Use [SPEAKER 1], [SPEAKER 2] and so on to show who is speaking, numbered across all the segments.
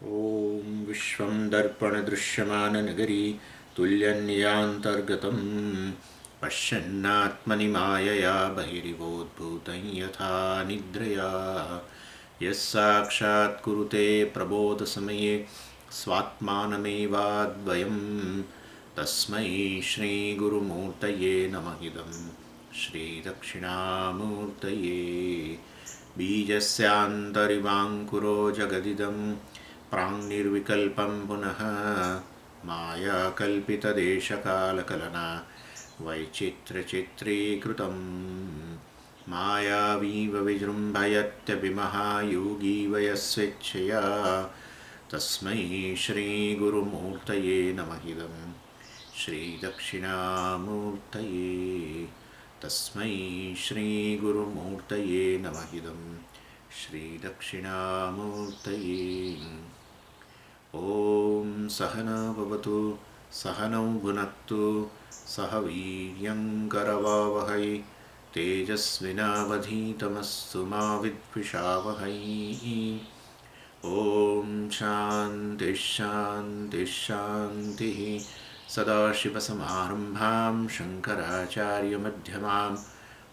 [SPEAKER 1] ॐ विश्वं दर्पणदृश्यमाननगरी तुल्यन्यान्तर्गतं पश्यन्नात्मनि मायया बहिरिवोद्भूतं यथा निद्रया यः साक्षात् कुरुते प्रबोधसमये स्वात्मानमेवाद्वयं तस्मै श्रीगुरुमूर्तये नमः इदं श्रीदक्षिणामूर्तये बीजस्यान्तरिवाङ्कुरो जगदिदं प्राङ्निर्विकल्पं पुनः मायाकल्पितदेशकालकलना वैचित्र्यचित्रीकृतं मायावीव विजृम्भयत्यभिमहायोगी वयस्वेच्छया तस्मै श्रीगुरुमूर्तये नमः इदं श्रीदक्षिणामूर्तये तस्मै श्रीगुरुमूर्तये नमः इदं श्रीदक्षिणामूर्तये ॐ सहना भवतु सहनौ भुनक्तु सह वीर्यङ्करवावहै तेजस्विनावधीतमस्तु मा विद्विषावहै ॐ शान्तिः शान्तिः शान्तिः सदाशिवसमारम्भां शङ्कराचार्यमध्यमाम्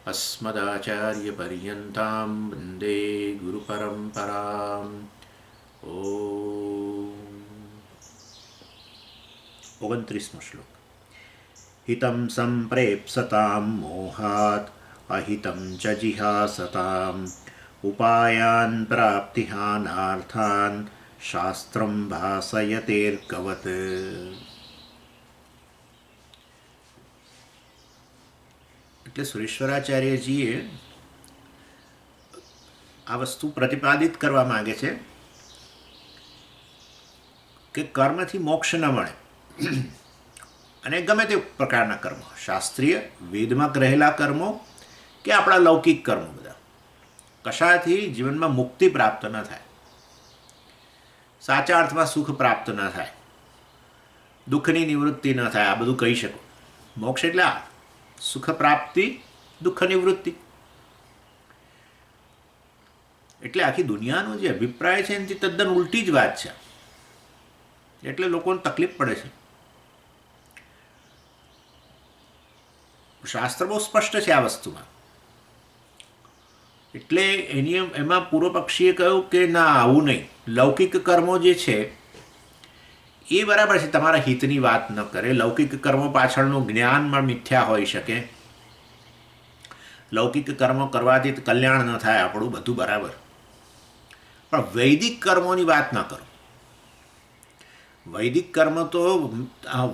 [SPEAKER 1] अस्मदाचार्यपर्यन्तां वन्दे गुरुपरम्पराम् ॐ 29 श्लोक हितं सम्प्रेप्सतां मोहात् अहितं च जिहासताम् उपायान् प्राप्तिहानार्थान् शास्त्रं भासयतेर्कवत् એટલે સુરેશ્વરાચાર્યજીએ આ વસ્તુ પ્રતિપાદિત કરવા માગે છે કે કર્મથી મોક્ષ ન મળે અને ગમે તે પ્રકારના કર્મો શાસ્ત્રીય વેદમાં રહેલા કર્મો કે આપણા લૌકિક કર્મો બધા કશાથી જીવનમાં મુક્તિ પ્રાપ્ત ન થાય સાચા અર્થમાં સુખ પ્રાપ્ત ન થાય દુઃખની નિવૃત્તિ ન થાય આ બધું કહી શકો મોક્ષ એટલે આ સુખ પ્રાપ્તિ દુઃખ નિવૃત્તિ એટલે આખી દુનિયાનો જે અભિપ્રાય છે એનાથી તદ્દન ઉલટી જ વાત છે એટલે લોકોને તકલીફ પડે છે શાસ્ત્ર બહુ સ્પષ્ટ છે આ વસ્તુમાં એટલે એમાં પૂર્વ પક્ષીએ કહ્યું કે ના આવું નહીં લૌકિક કર્મો જે છે એ બરાબર છે તમારા હિતની વાત ન કરે લૌકિક કર્મો પાછળનું જ્ઞાન પણ મિથ્યા હોઈ શકે લૌકિક કર્મો કરવાથી કલ્યાણ ન થાય આપણું બધું બરાબર પણ વૈદિક કર્મોની વાત ન કરો વૈદિક કર્મ તો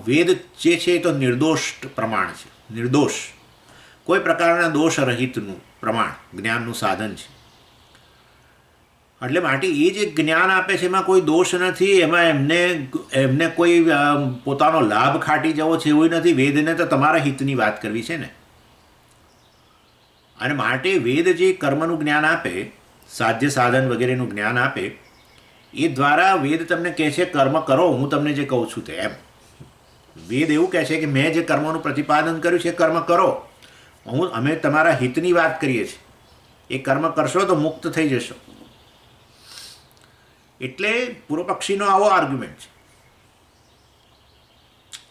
[SPEAKER 1] વેદ જે છે એ તો નિર્દોષ પ્રમાણ છે નિર્દોષ કોઈ પ્રકારના દોષ રહિતનું પ્રમાણ જ્ઞાનનું સાધન છે એટલે માટે એ જે જ્ઞાન આપે છે એમાં કોઈ દોષ નથી એમાં એમને કોઈ પોતાનો લાભ ખાટી જવો છે એવું નથી વેદને તો તમારા હિતની વાત કરવી છે ને અને માટે વેદ જે કર્મનું જ્ઞાન આપે સાધ્ય સાધન વગેરેનું જ્ઞાન આપે એ દ્વારા વેદ તમને કહે છે કર્મ કરો હું તમને જે કહું છું તે એમ વેદ એવું કહે છે કે મેં જે કર્મોનું પ્રતિપાદન કર્યું છે કર્મ કરો અમે તમારા હિતની વાત કરીએ છીએ એ કર્મ કરશો તો મુક્ત થઈ જશો એટલે પૂર્વ પક્ષીનો આવો આર્ગ્યુમેન્ટ છે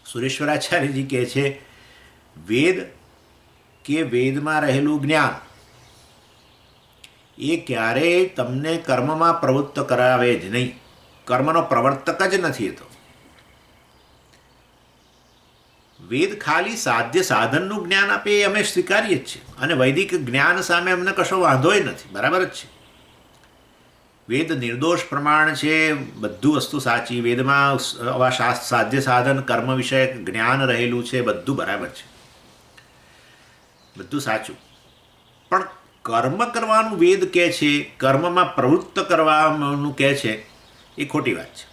[SPEAKER 1] સુરેશ્વરાચાર્યજી કહે છે વેદ કે વેદમાં રહેલું જ્ઞાન એ ક્યારેય તમને કર્મમાં પ્રવૃત્ત કરાવે જ નહીં કર્મનો પ્રવર્તક જ નથી એ તો વેદ ખાલી સાધ્ય સાધનનું જ્ઞાન આપે એ અમે સ્વીકારીએ જ છીએ અને વૈદિક જ્ઞાન સામે અમને કશો વાંધોય નથી બરાબર જ છે વેદ નિર્દોષ પ્રમાણ છે બધું વસ્તુ સાચી વેદમાં આવા સાધ્ય સાધન કર્મ વિષયક જ્ઞાન રહેલું છે બધું બરાબર છે બધું સાચું પણ કર્મ કરવાનું વેદ કહે છે કર્મમાં પ્રવૃત્ત કરવાનું કહે છે એ ખોટી વાત છે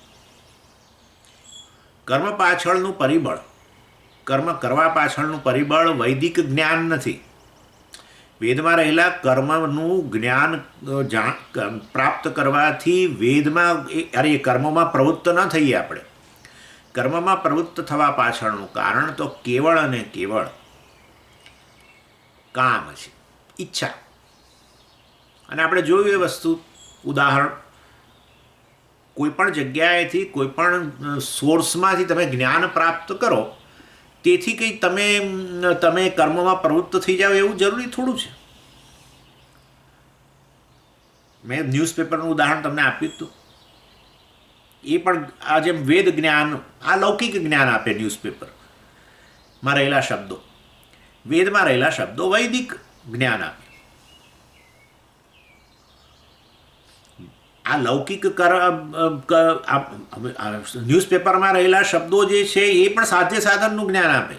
[SPEAKER 1] કર્મ પાછળનું પરિબળ કર્મ કરવા પાછળનું પરિબળ વૈદિક જ્ઞાન નથી વેદમાં રહેલા કર્મનું જ્ઞાન પ્રાપ્ત કરવાથી વેદમાં અરે એ કર્મમાં પ્રવૃત્ત ન થઈએ આપણે કર્મમાં પ્રવૃત્ત થવા પાછળનું કારણ તો કેવળ અને કેવળ કામ છે ઈચ્છા અને આપણે જોયું એ વસ્તુ ઉદાહરણ કોઈપણ જગ્યાએથી કોઈપણ સોર્સમાંથી તમે જ્ઞાન પ્રાપ્ત કરો, તેથી કંઈ તમે કર્મમાં પ્રવૃત્ત થઈ જાઓ એવું જરૂરી થોડું છે. મેં ન્યૂઝપેપરનું ઉદાહરણ તમને આપ્યું હતું. એ પણ આ જેમ વેદ જ્ઞાન, આ લૌકિક જ્ઞાન આપે ન્યૂઝપેપરમાં રહેલા શબ્દો, વેદમાં રહેલા શબ્દો વૈદિક જ્ઞાન આપે. આ લૌકિક ન્યૂઝપેપરમાં રહેલા શબ્દો જે છે એ પણ સાધ્ય સાધનનું જ્ઞાન આપે.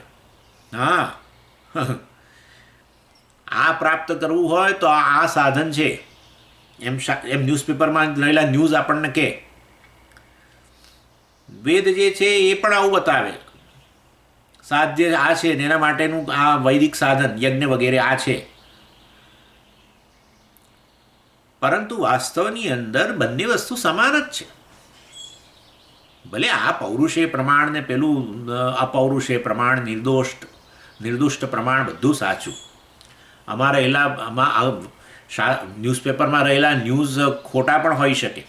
[SPEAKER 1] હા, આ પ્રાપ્ત કરવું હોય તો આ સાધન છે એમ ન્યૂઝપેપરમાં રહેલા ન્યૂઝ આપણને કહે. વેદ જે છે એ પણ આવું બતાવે, સાધ્ય આ છે ને એના માટેનું આ વૈદિક સાધન યજ્ઞ વગેરે આ છે. પરંતુ વાસ્તવની અંદર બંને વસ્તુ સમાન જ છે. ભલે આ પૌરુષે પ્રમાણ ને પેલું અપૌરુષે પ્રમાણ, નિર્દુષ્ટ પ્રમાણ બધું સાચું. ન્યૂઝપેપરમાં રહેલા ન્યૂઝ ખોટા પણ હોઈ શકે,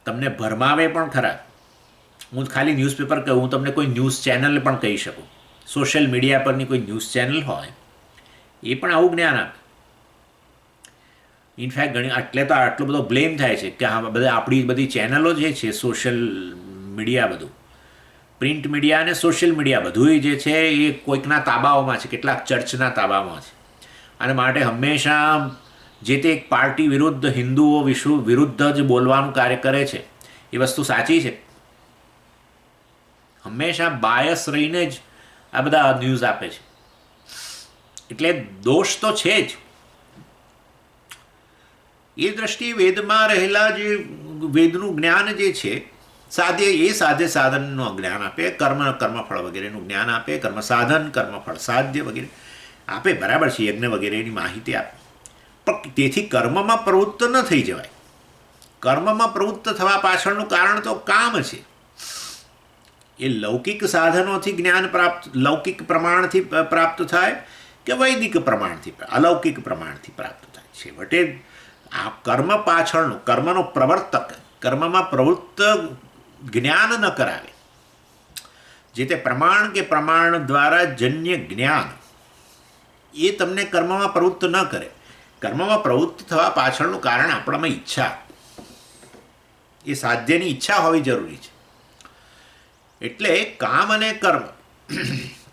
[SPEAKER 1] તમને ભરમાવે પણ ખરા. હું ખાલી ન્યૂઝપેપર કહું, હું તમને કોઈ ન્યૂઝ ચેનલ પણ કહી શકું. સોશિયલ મીડિયા પરની કોઈ ન્યૂઝ ચેનલ હોય એ પણ આવું જ્ઞાન આપે. ઇનફેક્ટ આટલો બધો બ્લેમ થાય છે કે હા બધા આપણી બધી ચેનલો જે છે, સોશિયલ મીડિયા બધું, પ્રિન્ટ મીડિયા અને સોશિયલ મીડિયા બધું જે છે એ કોઈકના તાબાઓમાં છે, કેટલાક ચર્ચના તાબામાં છે. અને માટે હંમેશા જે તે એક પાર્ટી વિરુદ્ધ, હિન્દુઓ વિરુદ્ધ જ બોલવાનું કાર્ય કરે છે. એ વસ્તુ સાચી છે. હંમેશા બાયસ રહીને જ આ બધા ન્યૂઝ આપે છે. એટલે દોષ તો છે જ. એ દ્રષ્ટિએ વેદમાં રહેલા જે વેદનું જ્ઞાન જે છે સાધ્ય સાધનનું જ્ઞાન આપે, કર્મફળ વગેરેનું જ્ઞાન આપે, કર્મ સાધન, કર્મફળ સાધ્ય વગેરે આપે. બરાબર છે, યજ્ઞ વગેરેની માહિતી આપે. પણ તેથી કર્મમાં પ્રવૃત્ત ન થઈ જવાય. કર્મમાં પ્રવૃત્ત થવા પાછળનું કારણ તો કામ છે. એ લૌકિક સાધનોથી જ્ઞાન લૌકિક પ્રમાણથી પ્રાપ્ત થાય કે વૈદિક પ્રમાણથી, અલૌકિક પ્રમાણથી પ્રાપ્ત થાય. છેવટે આ કર્મ પાછળનું, કર્મનો પ્રવર્તક, કર્મમાં પ્રવૃત્ત જ્ઞાન ન કરાવે. જે તે પ્રમાણ કે પ્રમાણ દ્વારા જન્ય જ્ઞાન એ તમને કર્મમાં પ્રવૃત્ત ન કરે. કર્મમાં પ્રવૃત્ત થવા પાછળનું કારણ આપણામાં ઈચ્છા, એ સાધ્યની ઈચ્છા હોવી જરૂરી છે. એટલે કામ અને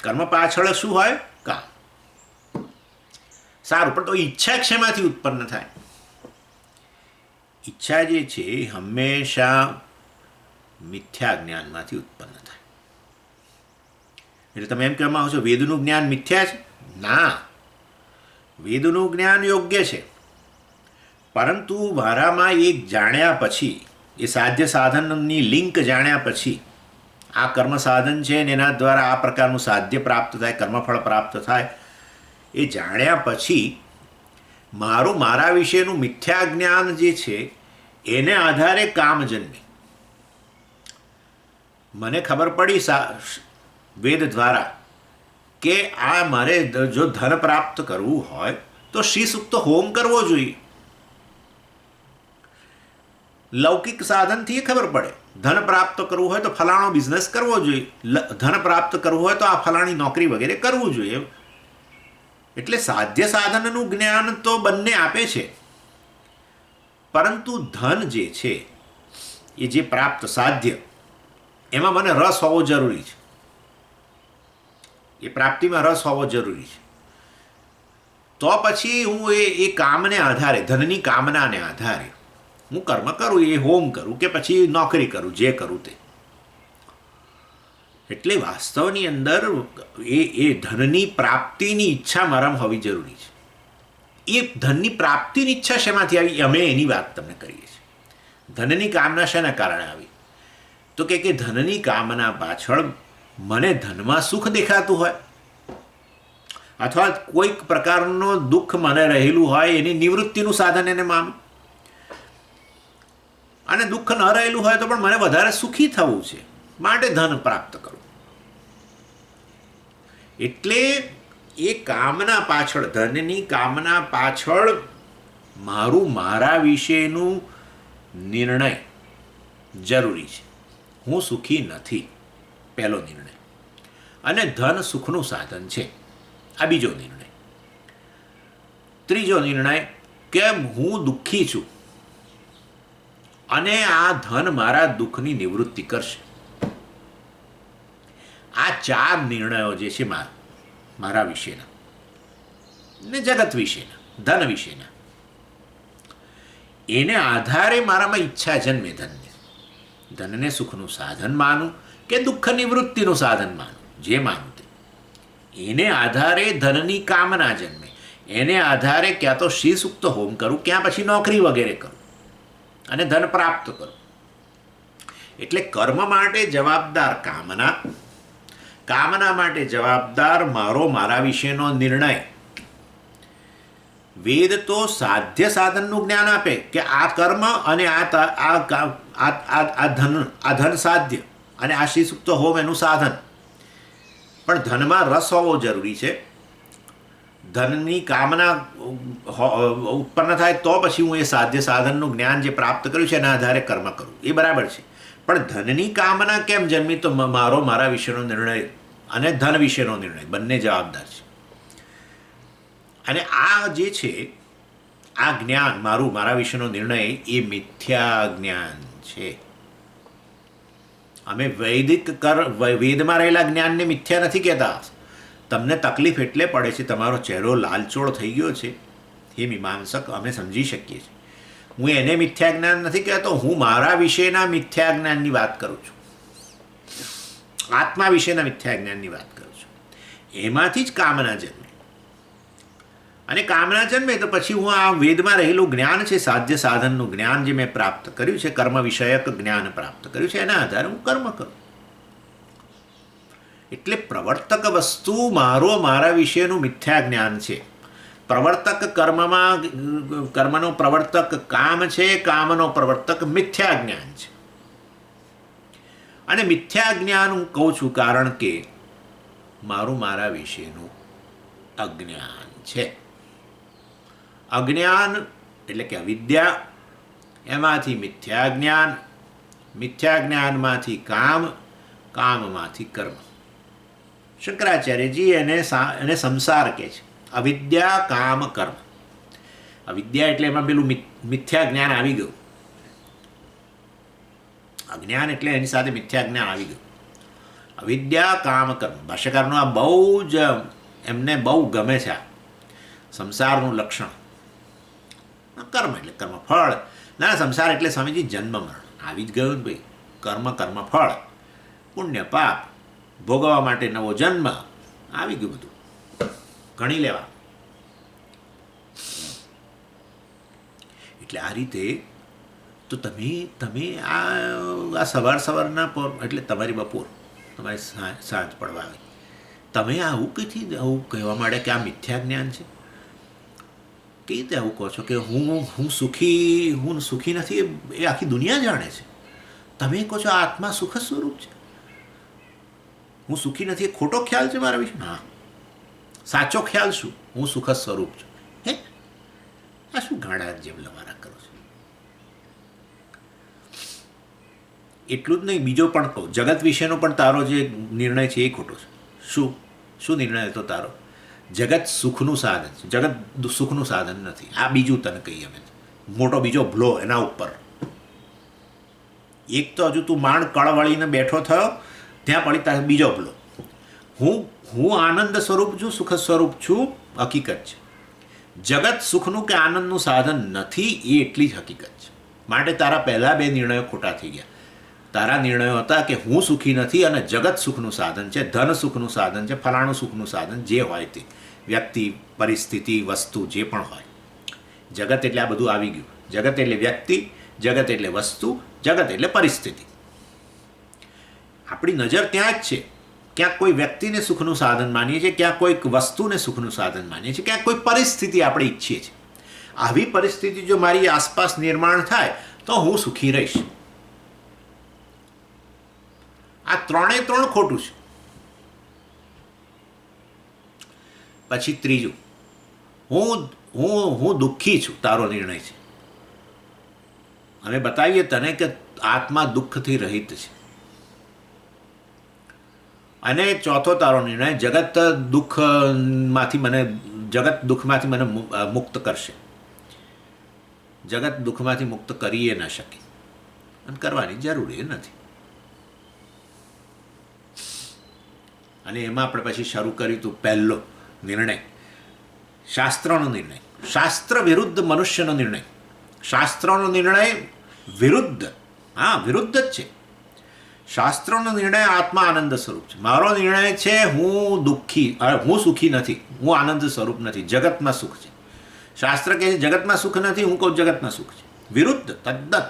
[SPEAKER 1] કર્મ પાછળ શું હોય? કામ. સારું, પણ તો ઈચ્છા શેમાંથી ઉત્પન્ન થાય? ઈચ્છા જે છે હંમેશા મિથ્યા જ્ઞાનમાંથી ઉત્પન્ન થાય. એટલે તમે એમ કહેવામાં આવશો વેદનું જ્ઞાન મિથ્યા છે? ના, વેદનું જ્ઞાન યોગ્ય છે, પરંતુ મારામાં એક જાણ્યા પછી, એ સાધ્ય સાધનની લિંક જાણ્યા પછી, આ કર્મ સાધન છે ને એના દ્વારા આ પ્રકારનું સાધ્ય પ્રાપ્ત થાય, કર્મફળ પ્રાપ્ત થાય, એ જાણ્યા પછી મારા વિશેનું મિથ્યા જ્ઞાન જે છે એને આધારે કામ જન્મે. મને ખબર પડી વેદ દ્વારા કે આ મારે જો ધન પ્રાપ્ત કરવું હોય તો શ્રી સૂક્ત હોમ કરવો જોઈએ. લૌકિક સાધનથી એ ખબર પડે. ધન પ્રાપ્ત કરવું હોય તો ફલાણો બિઝનેસ કરવો જોઈએ, ધન પ્રાપ્ત કરવું હોય તો આ ફલાણી નોકરી વગેરે કરવું જોઈએ. એટલે સાધ્ય સાધનનું જ્ઞાન તો બંને આપે છે, પરંતુ ધન જે છે એ જે પ્રાપ્ત સાધ્ય, એમાં મને રસ હોવો જરૂરી છે. એ પ્રાપ્તિમાં રસ હોવો જરૂરી છે. તો પછી હું એ કામને આધારે, ધનની કામનાને આધારે હું કર્મ કરું, એ હોમ કરું કે પછી નોકરી કરું, જે કરું તે. એટલે વાસ્તવની અંદર એ ધનની પ્રાપ્તિની ઈચ્છા મારામાં હોવી જરૂરી છે. એ ધનની પ્રાપ્તિની ઈચ્છા શેમાંથી આવી? અમે એની વાત તમને કરીએ છીએ. ધનની કામના શેના કારણે આવી? તો કે ધનની કામના પાછળ મને ધનમાં સુખ દેખાતું હોય, અથવા કોઈક પ્રકારનો દુઃખ મને રહેલું હોય, એની નિવૃત્તિનું સાધન એને માનું. અને દુઃખ ન રહેલું હોય તો પણ મને વધારે સુખી થવું છે, માટે ધન પ્રાપ્ત કરું. એટલે એ કામના પાછળ, ધનની કામના પાછળ મારા વિશેનું નિર્ણય, જરૂરી છે. હું સુખી નથી, પહેલો નિર્ણય. અને ધન સુખનું સાધન છે, આ બીજો નિર્ણય. ત્રીજો નિર્ણય કે હું દુઃખી છું અને આ ધન મારા દુઃખની નિવૃત્તિ કરશે. આ 4 નિર્ણયો જે છે મારા વિશેના ને જગત વિશેના, ધન વિશેના, એને આધારે મારામાં ઈચ્છા જન્મે ધનને સુખનું સાધન માનું કે દુઃખ નિવૃત્તિનું સાધન માનું, જે માનું તે. એને આધારે ધનની કામના જન્મે, એને આધારે ક્યાં તો શ્રી સૂક્ત હોમ કરું, ક્યાં પછી નોકરી વગેરે કરું અને ધન પ્રાપ્ત કરું. એટલે કર્મ માટે જવાબદાર કામના, કામના માટે જવાબદાર મારા વિશેનો નિર્ણય. વેદ તો સાધ્ય સાધનનું જ્ઞાન આપે કે આ કર્મ અને આ ધન સાધ્ય અને આ શ્રી સૂક્ત હોમ એનું સાધન. પણ ધનમાં રસ હોવો જરૂરી છે. ધનની કામના ઉત્પન્ન થાય તો પછી હું એ સાધ્ય સાધનનું જ્ઞાન જે પ્રાપ્ત કર્યું છે એના આધારે કર્મ કરું, એ બરાબર છે. પણ ધનની કામના કેમ જન્મી? તો મારા વિશેનો નિર્ણય અને ધન વિશેનો નિર્ણય બંને જવાબદાર છે. અને આ જે છે, આ જ્ઞાન મારા વિશેનો નિર્ણય એ મિથ્યા જ્ઞાન છે. અમે વેદમાં રહેલા જ્ઞાનને મિથ્યા નથી કહેતા. તમને તકલીફ એટલે પડે છે, તમારો ચહેરો લાલચોળ થઈ ગયો છે, એ મીમાંસક અમે સમજી શકીએ છીએ. હું એને મિથ્યા જ્ઞાન નથી કહેતો, હું મારા વિશેના મિથ્યા જ્ઞાનની વાત કરું છું, આત્મા વિશેના મિથ્યા જ્ઞાનની વાત કરું છું. એમાંથી જ કામના જન્મે. અને કામના જન્મે તો પછી હું આ વેદમાં રહેલું જ્ઞાન છે, સાધ્ય સાધનનું જ્ઞાન જે મેં પ્રાપ્ત કર્યું છે, કર્મ વિષયક જ્ઞાન પ્રાપ્ત કર્યું છે, એના આધારે હું કર્મ કરું. એટલે પ્રવર્તક વસ્તુ મારા વિશેનું મિથ્યા જ્ઞાન છે. પ્રવર્તક કર્મનો પ્રવર્તક કામ છે, કામનો પ્રવર્તક મિથ્યા જ્ઞાન છે. અને મિથ્યા જ્ઞાન હું કહું છું કારણ કે મારા વિશેનું અજ્ઞાન છે. અજ્ઞાન એટલે કે અવિદ્યા, એમાંથી મિથ્યા જ્ઞાન, મિથ્યા જ્ઞાનમાંથી કામમાંથી કર્મ. શંકરાચાર્યજી એને સંસાર કહે છે. અવિદ્યા, કામ, કર્મ. અવિદ્યા એટલે એમાં પેલું મિથ્યા જ્ઞાન આવી ગયું. અજ્ઞાન એટલે એની સાથે મિથ્યા જ્ઞાન આવી ગયું. અવિદ્યા, કામ, કર્મ. ભાષ્યકારનું આ બહુ જ એમને બહુ ગમે છે. આ સંસારનું લક્ષણ. કર્મ એટલે કર્મ ફળ. ના, સંસાર એટલે સ્વામીજી જન્મ મરણ આવી જ ગયું ને ભાઈ. કર્મ ફળ, પુણ્ય પાપ ભોગવવા માટે નવો જન્મ આવી ગયું, બધું ગણી લેવા. એટલે આ રીતે તો તમે આ સવારના પોર એટલે તમારી બપોર, તમારી સાંજ પડવા આવી, તમે આવું કઈથી આવું કહેવા માંડે કે આ મિથ્યા જ્ઞાન છે? કઈ રીતે આવું કહો છો કે હું સુખી નથી? એ આખી દુનિયા જાણે છે. તમે કહો છો આત્મા સુખ સ્વરૂપ છે, હું સુખી નથી, એ ખોટો ખ્યાલ છે મારા વિશે? હા, સાચો ખ્યાલ શું? હું સુખ સ્વરૂપ છું. હે, આ શું ગાડા જેમ લવારા કરો છો? એટલું જ નહીં, બીજો પણ કહું, જગત વિશેનો પણ તારો જે નિર્ણય છે એ ખોટો છે. શું નિર્ણય હતો તારો? જગત સુખનું સાધન છે, જગત સુખનું સાધન નથી. આ બીજું તને કહીએ અમે, મોટો બીજો બ્લો એના ઉપર. એક તો હજુ તું માંડ કળ વળીને બેઠો થયો, ત્યાં પડી તારે બીજો બ્લો. હું આનંદ સ્વરૂપ છું, સુખ સ્વરૂપ છું, હકીકત છે. જગત સુખનું કે આનંદનું સાધન નથી, એ એટલી જ હકીકત છે. માટે તારા પહેલા 2 નિર્ણયો ખોટા થઈ ગયા. તારા નિર્ણયો હતા કે હું સુખી નથી અને જગત સુખનું સાધન છે, ધન સુખનું સાધન છે, ફલાણું સુખનું સાધન, જે હોય તે વ્યક્તિ, પરિસ્થિતિ, વસ્તુ જે પણ હોય. જગત એટલે આ બધું આવી ગયું. જગત એટલે વ્યક્તિ, જગત એટલે વસ્તુ, જગત એટલે પરિસ્થિતિ. આપણી નજર ત્યાં જ છે. ક્યાંક કોઈ વ્યક્તિને સુખનું સાધન માનીએ છીએ, ક્યાંક કોઈક વસ્તુને સુખનું સાધન માનીએ છીએ, ક્યાંક કોઈ પરિસ્થિતિ આપણે ઈચ્છીએ છીએ. આવી પરિસ્થિતિ જો મારી આસપાસ નિર્માણ થાય તો હું સુખી રહીશ. આ 3 ખોટું છે. પછી ત્રીજું, હું દુઃખી છું, તારો નિર્ણય છે. અમે બતાવીએ તને કે આત્મા દુઃખથી રહિત છે. અને ચોથો તારો નિર્ણય, જગત દુઃખમાંથી મને મુક્ત કરશે. જગત દુઃખમાંથી મુક્ત કરીએ ન શકે અને કરવાની જરૂર એ નથી. અને એમાં આપણે પછી શરૂ કર્યું હતું પહેલો નિર્ણય, શાસ્ત્રનો નિર્ણય. શાસ્ત્ર વિરુદ્ધ મનુષ્યનો નિર્ણય. શાસ્ત્રનો નિર્ણય વિરુદ્ધ, વિરુદ્ધ જ છે. શાસ્ત્રનો નિર્ણય આત્મા આનંદ સ્વરૂપ છે. મારો નિર્ણય છે હું સુખી નથી, હું આનંદ સ્વરૂપ નથી, જગતમાં સુખ છે. શાસ્ત્ર કહે છે જગતમાં સુખ નથી, હું કહું જગતમાં સુખ છે. વિરુદ્ધ તદ્દન.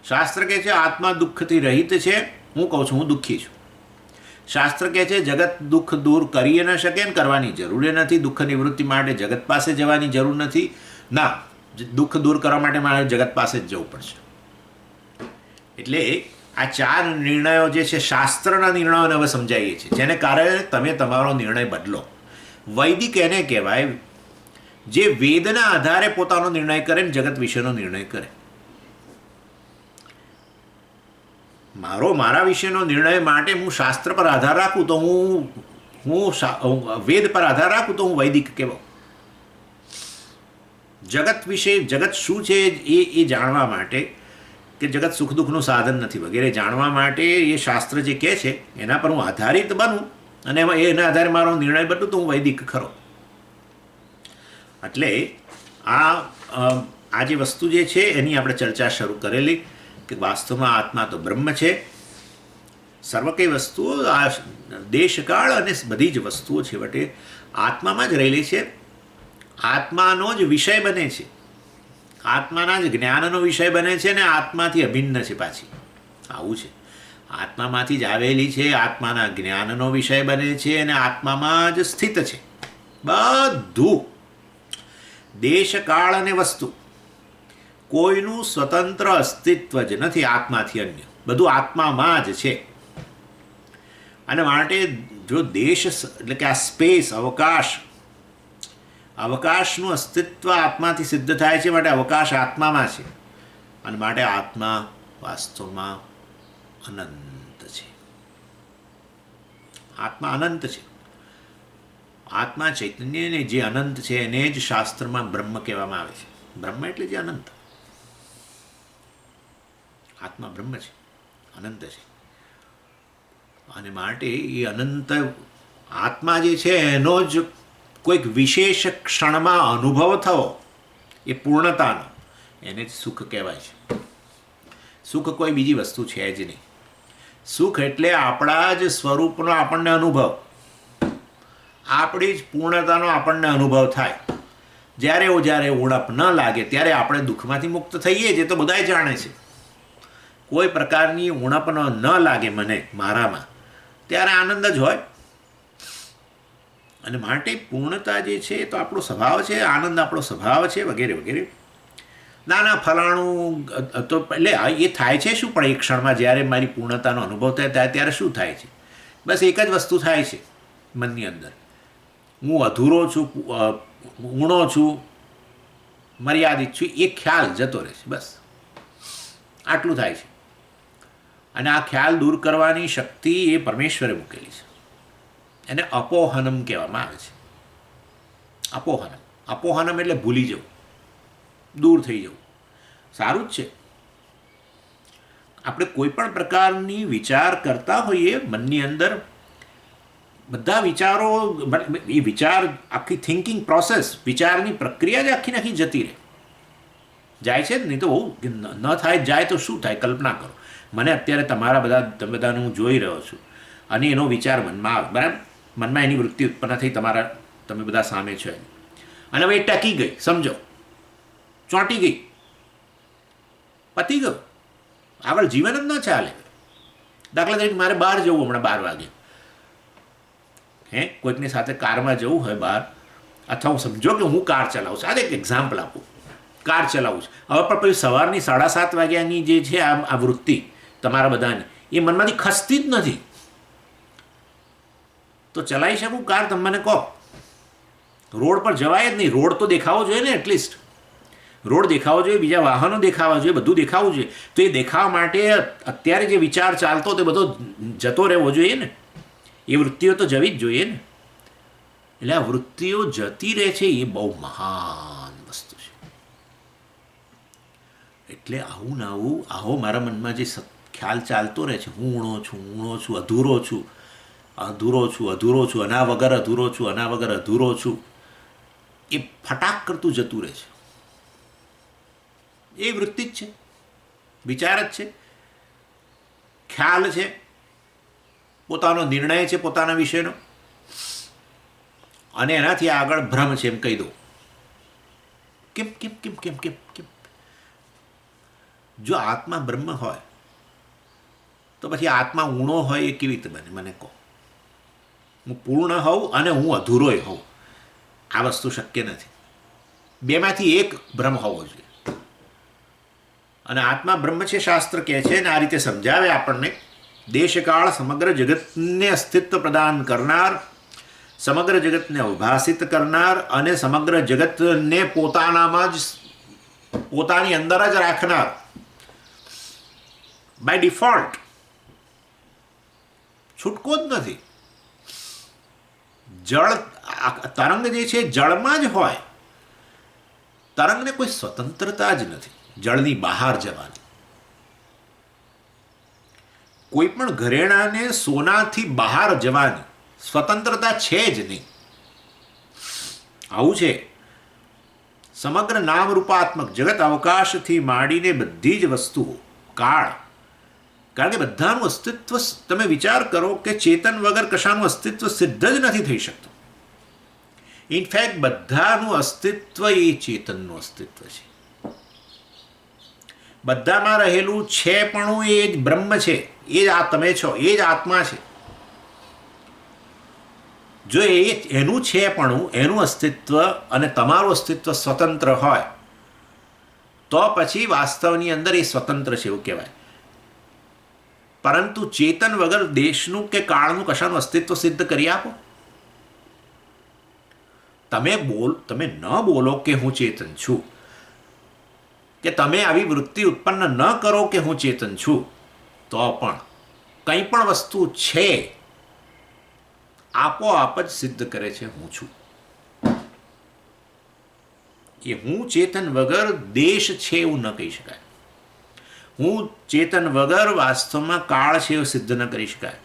[SPEAKER 1] શાસ્ત્ર કહે છે આત્મા દુઃખથી રહિત છે, હું કહું છું હું દુઃખી છું. શાસ્ત્ર કહે છે જગત દુઃખ દૂર કરી ન શકે ને કરવાની જરૂર નથી. દુઃખ નિવૃત્તિ માટે જગત પાસે જવાની જરૂર નથી. ના, દુઃખ દૂર કરવા માટે મારે જગત પાસે જ જવું પડશે. એટલે આ 4 નિર્ણયો જે છે શાસ્ત્રના નિર્ણયોને હવે સમજાવીએ છીએ, જેને કારણે તમે તમારો નિર્ણય બદલો. વૈદિક એને કહેવાય જે વેદના આધારે પોતાનો નિર્ણય કરે ને જગત વિશેનો નિર્ણય કરે. મારા વિશેનો નિર્ણય માટે હું શાસ્ત્ર પર આધાર રાખું તો હું વેદ પર આધાર રાખું તો હું વૈદિક કહેવાઉં. જગત વિશે, જગત શું છે એ જાણવા માટે, કે જગત સુખ દુઃખનું સાધન નથી વગેરે જાણવા માટે એ શાસ્ત્ર જે કહે છે એના પર હું આધારિત બનું અને એના આધારે મારો નિર્ણય બદલું તો હું વૈદિક ખરો. એટલે આ જે વસ્તુ જે છે એની આપણે ચર્ચા શરૂ કરેલી કે વાસ્તવમાં આત્મા તો બ્રહ્મ છે. સર્વ કઈ વસ્તુઓ, આ દેશકાળ અને બધી જ વસ્તુઓ છેવટે આત્મામાં જ રહેલી છે. આત્માનો જ વિષય બને છે, આત્માના જ જ્ઞાનનો વિષય બને છે ને આત્માથી અભિન્ન છે. પાછી આવું છે, આત્મામાંથી જ આવેલી છે, આત્માના જ્ઞાનનો વિષય બને છે અને આત્મામાં જ સ્થિત છે. બધું દેશકાળ અને વસ્તુ કોઈનું સ્વતંત્ર અસ્તિત્વ જ નથી આત્માથી અન્ય, બધું આત્મામાં જ છે. અને માટે જો દેશ એટલે કે આ સ્પેસ, અવકાશનું અસ્તિત્વ આત્માથી સિદ્ધ થાય છે, માટે અવકાશ આત્મામાં છે. અને માટે આત્મા વાસ્તવમાં અનંત છે. આત્મા અનંત છે. આત્મા ચૈતન્યને જે અનંત છે એને જ શાસ્ત્રમાં બ્રહ્મ કહેવામાં આવે છે. બ્રહ્મ એટલે જે અનંત. આત્મા બ્રહ્મ છે, અનંત છે. અને માટે એ અનંત આત્મા જે છે એનો જ કોઈક વિશેષ ક્ષણમાં અનુભવ થવો, એ પૂર્ણતાનો, એને જ સુખ કહેવાય છે. સુખ કોઈ બીજી વસ્તુ છે જ નહીં. સુખ એટલે આપણા જ સ્વરૂપનો આપણને અનુભવ, આપણી જ પૂર્ણતાનો આપણને અનુભવ થાય. જ્યારે ઉણપ ન લાગે ત્યારે આપણે દુઃખમાંથી મુક્ત થઈએ, જે તો બધાય જાણે છે. કોઈ પ્રકારની ઉણપ ન લાગે મને, મારામાં, ત્યારે આનંદ જ હોય. અને માટે પૂર્ણતા જે છે એ તો આપણો સ્વભાવ છે, આનંદ આપણો સ્વભાવ છે, વગેરે વગેરે. ના ફલાણું તો એટલે એ થાય છે શું, પણ એક ક્ષણમાં જ્યારે મારી પૂર્ણતાનો અનુભવ થાય ત્યારે શું થાય છે? બસ એક જ વસ્તુ થાય છે મનની અંદર, હું અધૂરો છું, ઊણો છું, મર્યાદિત છું, એ ખ્યાલ જતો રહે છે. બસ આટલું થાય છે. અને આ ખ્યાલ દૂર કરવાની શક્તિ એ પરમેશ્વરે મૂકેલી છે. એને અપોહનમ કહેવામાં આવે છે. અપોહનમ એટલે ભૂલી જવું, દૂર થઈ જવું. સારું જ છે. આપણે કોઈ પણ પ્રકારની વિચાર કરતા હોઈએ મનની અંદર, બધા વિચારો, એ વિચાર, આખી થિંકિંગ પ્રોસેસ, વિચારની પ્રક્રિયા જ આખી જતી રહે, જાય છે જ નહીં. તો બહુ ન થાય, જાય તો શું થાય? કલ્પના કરો, મને અત્યારે તમે બધાને હું જોઈ રહ્યો છું અને એનો વિચાર મનમાં આવે, બરાબર? મનમાં એની વૃત્તિ ઉત્પન્ન થઈ, તમે બધા સામે છો અને હવે એ ટકી ગઈ, સમજો, ચોંટી ગઈ, પતી ગયો, આગળ જીવન જ ન ચાલે. દાખલા તરીકે મારે બહાર જવું, હમણાં 12 વાગે, કોઈકની સાથે કારમાં જવું હોય બહાર, અથવા હું સમજો કે હું કાર ચલાવું છું, આ એક એક્ઝામ્પલ આપું, કાર ચલાવું છું. હવે પણ પછી સવારની 7:30 વાગ્યાની જે છે આ વૃત્તિ તમારા બધાની, એ મનમાંથી ખસતી જ નથી. તો ચલાવી શકું કાર? તમે મને કહો. રોડ પર જવાય જ નહીં. રોડ તો દેખાવો જોઈએ ને એટલીસ્ટ. રોડ દેખાવો જોઈએ, બીજા વાહનો દેખાવા જોઈએ, બધું દેખાવું જોઈએ. તો એ દેખાવા માટે અત્યારે જે વિચાર ચાલતો તે બધો જતો રહેવો જોઈએ ને. એ વૃત્તિઓ તો જવી જ જોઈએ ને. એટલે આ વૃત્તિઓ જતી રહે છે એ બહુ મહાન વસ્તુ છે. એટલે આવું ને આવો મારા મનમાં જે ખ્યાલ ચાલતો રહે છે, હું ઊણો છું, અધૂરો છું, આના વગર અધૂરો છું, એ ફટાક કરતું જતું રહે છે. એ વૃત્તિ જ છે, વિચાર જ છે, ખ્યાલ છે, પોતાનો નિર્ણય છે પોતાના વિશેનો, અને એનાથી આગળ ભ્રમ છે એમ કહી દો. કેમ કેમ કેમ કેમ કેમ કેમ જો આત્મા બ્રહ્મ હોય તો પછી આત્મા ઊણો હોય એ કેવી રીતે બને? મને કહો. હું પૂર્ણ હોઉં અને હું અધૂરોય હોઉં, આ વસ્તુ શક્ય નથી. બેમાંથી એક બ્રહ્મ હોવો જોઈએ. અને આત્મા બ્રહ્મ છે શાસ્ત્ર કહે છે, અને આ રીતે સમજાવે આપણને. દેશકાળ સમગ્ર જગતને અસ્તિત્વ પ્રદાન કરનાર, સમગ્ર જગતને અવભાષિત કરનાર અને સમગ્ર જગતને પોતાનામાં જ પોતાની અંદર જ રાખનાર, બાય ડિફોલ્ટ, છૂટકો જ નથી. જળ તરંગ જે છે જળમાં જ હોય. તરંગને કોઈ સ્વતંત્રતા જ નથી જળની બહાર જવાની. કોઈ પણ ઘરેણાને સોનાથી બહાર જવાની સ્વતંત્રતા છે જ નહીં. આવું છે સમગ્ર નામરૂપાત્મક જગત, અવકાશથી માંડીને બધી જ વસ્તુઓ, કાળ. કારણ કે બધાનું અસ્તિત્વ, તમે વિચાર કરો કે ચેતન વગર કશાનું અસ્તિત્વ સિદ્ધ જ નથી થઈ શકતું. ઇનફેક્ટ બધાનું અસ્તિત્વ એ ચેતનનું અસ્તિત્વ છે. બધામાં રહેલું છે પણ એ જ બ્રહ્મ છે, એ જ આ તમે છો, એ જ આત્મા છે. જો એનું છે પણ એનું અસ્તિત્વ અને તમારું અસ્તિત્વ સ્વતંત્ર હોય તો પછી વાસ્તવની અંદર એ સ્વતંત્ર છે એવું કહેવાય. પરંતુ ચેતન વગર દેશનું કે કાળનું કશાનું અસ્તિત્વ સિદ્ધ કરી આપો. તમે ન બોલો કે હું ચેતન છું, કે તમે આવી વૃત્તિ ઉત્પન્ન ન કરો કે હું ચેતન છું, તો પણ કંઈ પણ વસ્તુ છે આપોઆપ જ સિદ્ધ કરે છે હું છું. એ હું ચેતન વગર દેશ છે એવું ન કહી શકાય. હું ચેતન વગર વાસ્તવમાં કાળ છે એવું સિદ્ધ ન કરી શકાય.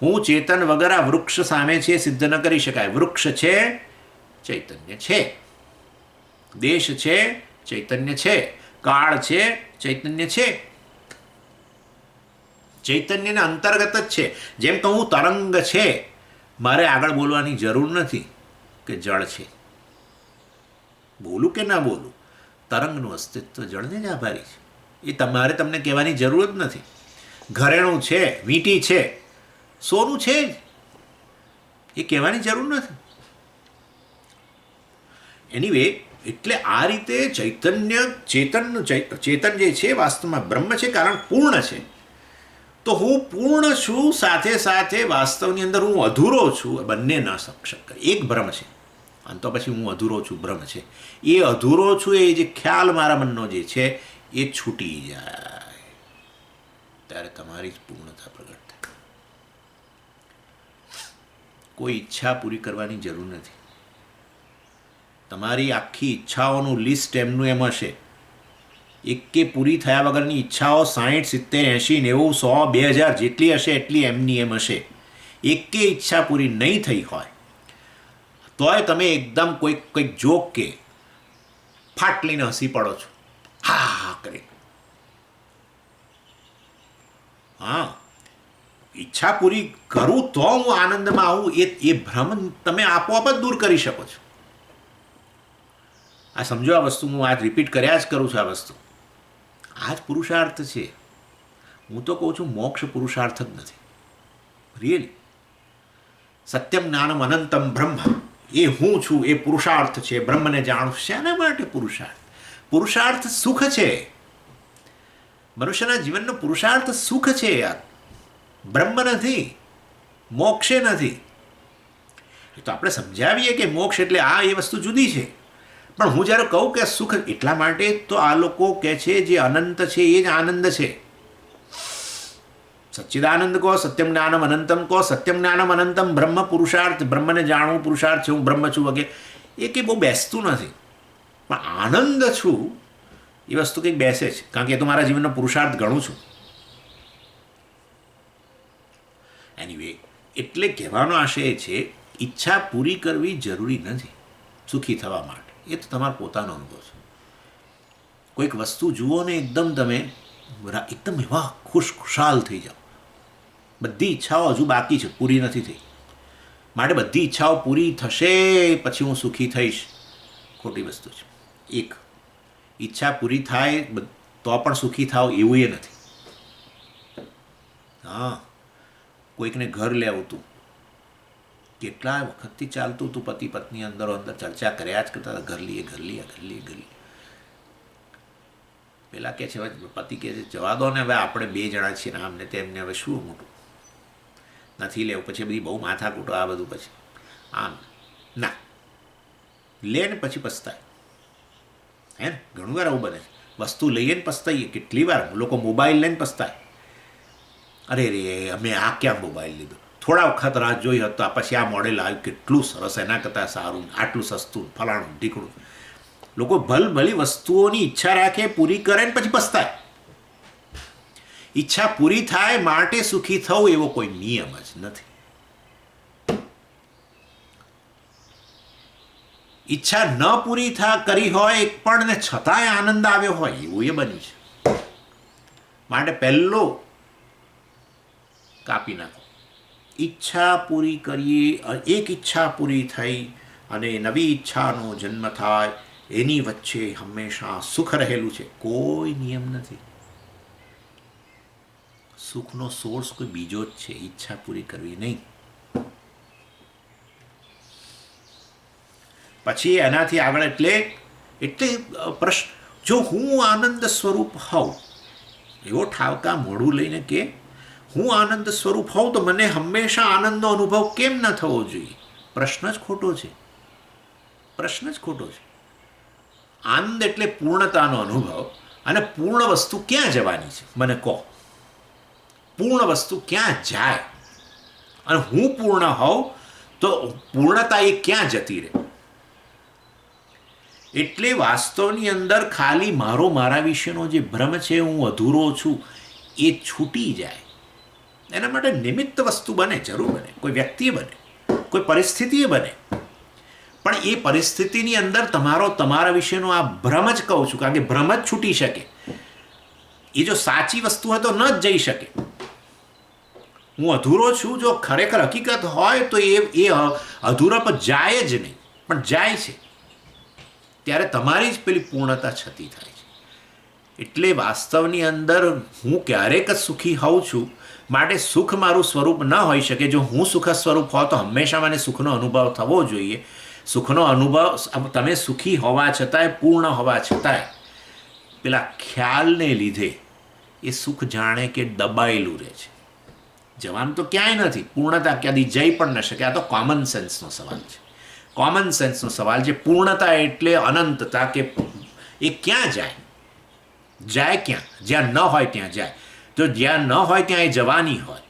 [SPEAKER 1] હું ચેતન વગર આ વૃક્ષ સામે છે સિદ્ધ ન કરી શકાય. વૃક્ષ છે, ચૈતન્ય છે. દેશ છે, ચૈતન્ય છે. કાળ છે, ચૈતન્ય છે. ચૈતન્યના અંતર્ગત જ છે. જેમ કહું તરંગ છે, મારે આગળ બોલવાની જરૂર નથી કે જળ છે. બોલું કે ના બોલું, તરંગનું અસ્તિત્વ જળને જ આભારી છે. એ તમને કહેવાની જરૂર જ નથી. ઘરેણું છે, વીંટી છે, સોનું છે જ, એ કહેવાની જરૂર નથી. એનીવે, એટલે આ રીતે ચેતન જે છે વાસ્તવમાં બ્રહ્મ છે, કારણ પૂર્ણ છે. તો હું પૂર્ણ છું, સાથે સાથે વાસ્તવની અંદર હું અધૂરો છું. બંને ન શક્ય. એક ભ્રમ છે અને તો પછી હું અધૂરો છું, ભ્રમ છે. એ અધૂરો છું એ જે ખ્યાલ મારા મનનો જે છે એ છૂટી જાય ત્યારે તમારી જ પૂર્ણતા પ્રગટ થાય. કોઈ ઈચ્છા પૂરી કરવાની જરૂર નથી. તમારી આખી ઈચ્છાઓનું લિસ્ટ એમનું એમ હશે. એકે પૂરી થયા વગરની ઈચ્છાઓ 60, 70, 80, 90, 100, 2000 જેટલી હશે એટલી એમની એમ હશે. એકે ઈચ્છા પૂરી નહીં થઈ હોય તોય તમે એકદમ કોઈક જોક કે ફાટલીને હસી પડો છો, હા કરી. હા, ઈચ્છા પૂરી કરું તો હું આનંદમાં આવું, એ ભ્રમ તમે આપોઆપ જ દૂર કરી શકો છો. આ સમજો, આ વસ્તુ હું આજ રિપીટ કર્યા જ કરું છું. આ વસ્તુ આ જ પુરુષાર્થ છે. હું તો કહું છું મોક્ષ પુરુષાર્થ જ નથી. રિયલી સત્યમ જ્ઞાનમ અનંતમ બ્રહ્મ, એ હું છું એ પુરુષાર્થ છે. બ્રહ્મને જાણું. શેના માટે પુરુષાર્થ? પુરુષાર્થ સુખ છે. મનુષ્યના જીવનનો પુરુષાર્થ સુખ છે યાર, બ્રહ્મ નથી, મોક્ષે નથી. તો આપણે સમજાવીએ કે મોક્ષ એટલે આ, એ વસ્તુ જુદી છે. પણ હું જ્યારે કહું કે સુખ એટલા માટે તો આ લોકો કહે છે જે અનંત છે એ જ આનંદ છે. સચ્ચિદાનંદ કહો, સત્યમ જ્ઞાનમ અનંતમ કહો, સત્યમ જ્ઞાનમ અનંતમ બ્રહ્મ પુરુષાર્થ, બ્રહ્મને જાણવું પુરુષાર્થ છે, હું બ્રહ્મ છું વગેરે, એ કંઈ બહુ બેસતું નથી. પણ આનંદ છું એ વસ્તુ કંઈક બેસે છે, કારણ કે એ તો મારા જીવનનો પુરુષાર્થ ગણું છું. એનીવે, એટલે કહેવાનો આશય છે ઈચ્છા પૂરી કરવી જરૂરી નથી સુખી થવા માટે. એ તો તમારો પોતાનો અનુભવ છે. કોઈક વસ્તુ જુઓ ને એકદમ તમે એકદમ એવા ખુશખુશાલ થઈ જાઓ, બધી ઈચ્છાઓ હજુ બાકી છે, પૂરી નથી થઈ, માટે બધી ઈચ્છાઓ પૂરી થશે પછી હું સુખી થઈશ, ખોટી વસ્તુ છે. એક ઈચ્છા પૂરી થાય તો પણ સુખી થાવ એવું એ નથી. હા, કોઈકને ઘર લેવું હતું, કેટલા વખતથી ચાલતું હતું, પતિ પત્ની અંદરો અંદર ચર્ચા કર્યા જ કરતા હતા, ઘર લઈએ ઘર લઈએ ઘર લઈએ ઘર લઈએ. પેલા કહે છે, પતિ કહે છે જવા દો ને, હવે આપણે 2 જણા છીએ ને આમને તેમને, હવે શું મોટું નથી લેવું. પછી બધી બહુ માથાકૂટો આ બધું, પછી આમ ના લે ને પછી પસ્તાય. હે ને, ઘણું વાર આવું બને છે. વસ્તુ લઈએ ને પસ્તાઈએ. કેટલી વાર લોકો મોબાઈલ લઈને પસ્તાય, અરે રે અમે આ ક્યાં મોબાઈલ લીધો, થોડા વખત રાહ જોઈ હતો, પછી આ મોડેલ આવ્યું, કેટલું સરસ, એના કરતાં સારું, આટલું સસ્તું, ફલાણું ઢીકણું. લોકો ભલભલી વસ્તુઓની ઈચ્છા રાખે, પૂરી કરે ને પછી પસ્તાય. ઈચ્છા પૂરી થાય માટે સુખી થવું એવો કોઈ નિયમ જ નથી. ઈચ્છા ન પૂરી કરી હોય પણ ને છતાંય આનંદ આવ્યો હોય એવું એ બન્યું છે. માટે પહેલો કાપી નાખો. ઈચ્છા પૂરી કરીએ, એક ઈચ્છા પૂરી થઈ અને નવી ઈચ્છાનો જન્મ થાય, એની વચ્ચે હંમેશા સુખ રહેલું છે. કોઈ નિયમ નથી. સુખનો સોર્સ કોઈ બીજો જ છે, ઈચ્છા પૂરી કરવી નહીં. પછી એનાથી આગળ એટલે પ્રશ્ન, જો હું આનંદ સ્વરૂપ હોઉં, એવો ઠાવકા મોઢું લઈને કે હું આનંદ સ્વરૂપ હોઉં તો મને હંમેશા આનંદનો અનુભવ કેમ ન થવો જોઈએ? પ્રશ્ન જ ખોટો છે. પ્રશ્ન જ ખોટો છે. આનંદ એટલે પૂર્ણતાનો અનુભવ, અને પૂર્ણ વસ્તુ ક્યાં જવાની છે મને કહો? પૂર્ણ વસ્તુ ક્યાં જાય? અને હું પૂર્ણ હોઉં તો પૂર્ણતા એ ક્યાં જતી રહે? એટલે વાસ્તવની અંદર ખાલી મારા વિશેનો જે ભ્રમ છે, હું અધૂરો છું, એ છૂટી જાય. એના માટે નિમિત્ત વસ્તુ બને, જરૂર બને, કોઈ વ્યક્તિ બને, કોઈ પરિસ્થિતિ બને, પણ એ પરિસ્થિતિની અંદર તમારા વિશેનો આ ભ્રમ જ કહું છું, કારણ કે ભ્રમ જ છૂટી શકે. એ જો સાચી વસ્તુ હોય તો ન જ જઈ શકે. હું અધૂરો છું જો ખરેખર હકીકત હોય તો એ અધૂરા પર જાય જ નહીં, પણ જાય છે ત્યારે તમારી જ પેલી પૂર્ણતા છતી થાય છે. એટલે વાસ્તવની અંદર હું ક્યારેક જ સુખી હોઉં છું, માટે સુખ મારું સ્વરૂપ ન હોઈ શકે. જો હું સુખ સ્વરૂપ હોઉં તો હંમેશા મને સુખનો અનુભવ થવો જોઈએ. સુખનો અનુભવ, તમે સુખી હોવા છતાંય, પૂર્ણ હોવા છતાંય પેલા ખ્યાલને લીધે એ સુખ જાણે કે દબાયેલું રહે છે. જવાનું તો ક્યાંય નથી, પૂર્ણતા ક્યાંથી જઈ પણ ન શકે. આ તો કોમન સેન્સનો સવાલ છે. કોમન સેન્સનો સવાલ છે. પૂર્ણતા એટલે અનંતતા, કે એ ક્યાં જાય? જાય ક્યાં? જ્યાં ન હોય ત્યાં જાય. જો જ્યાં ન હોય ત્યાં એ જવાની હોય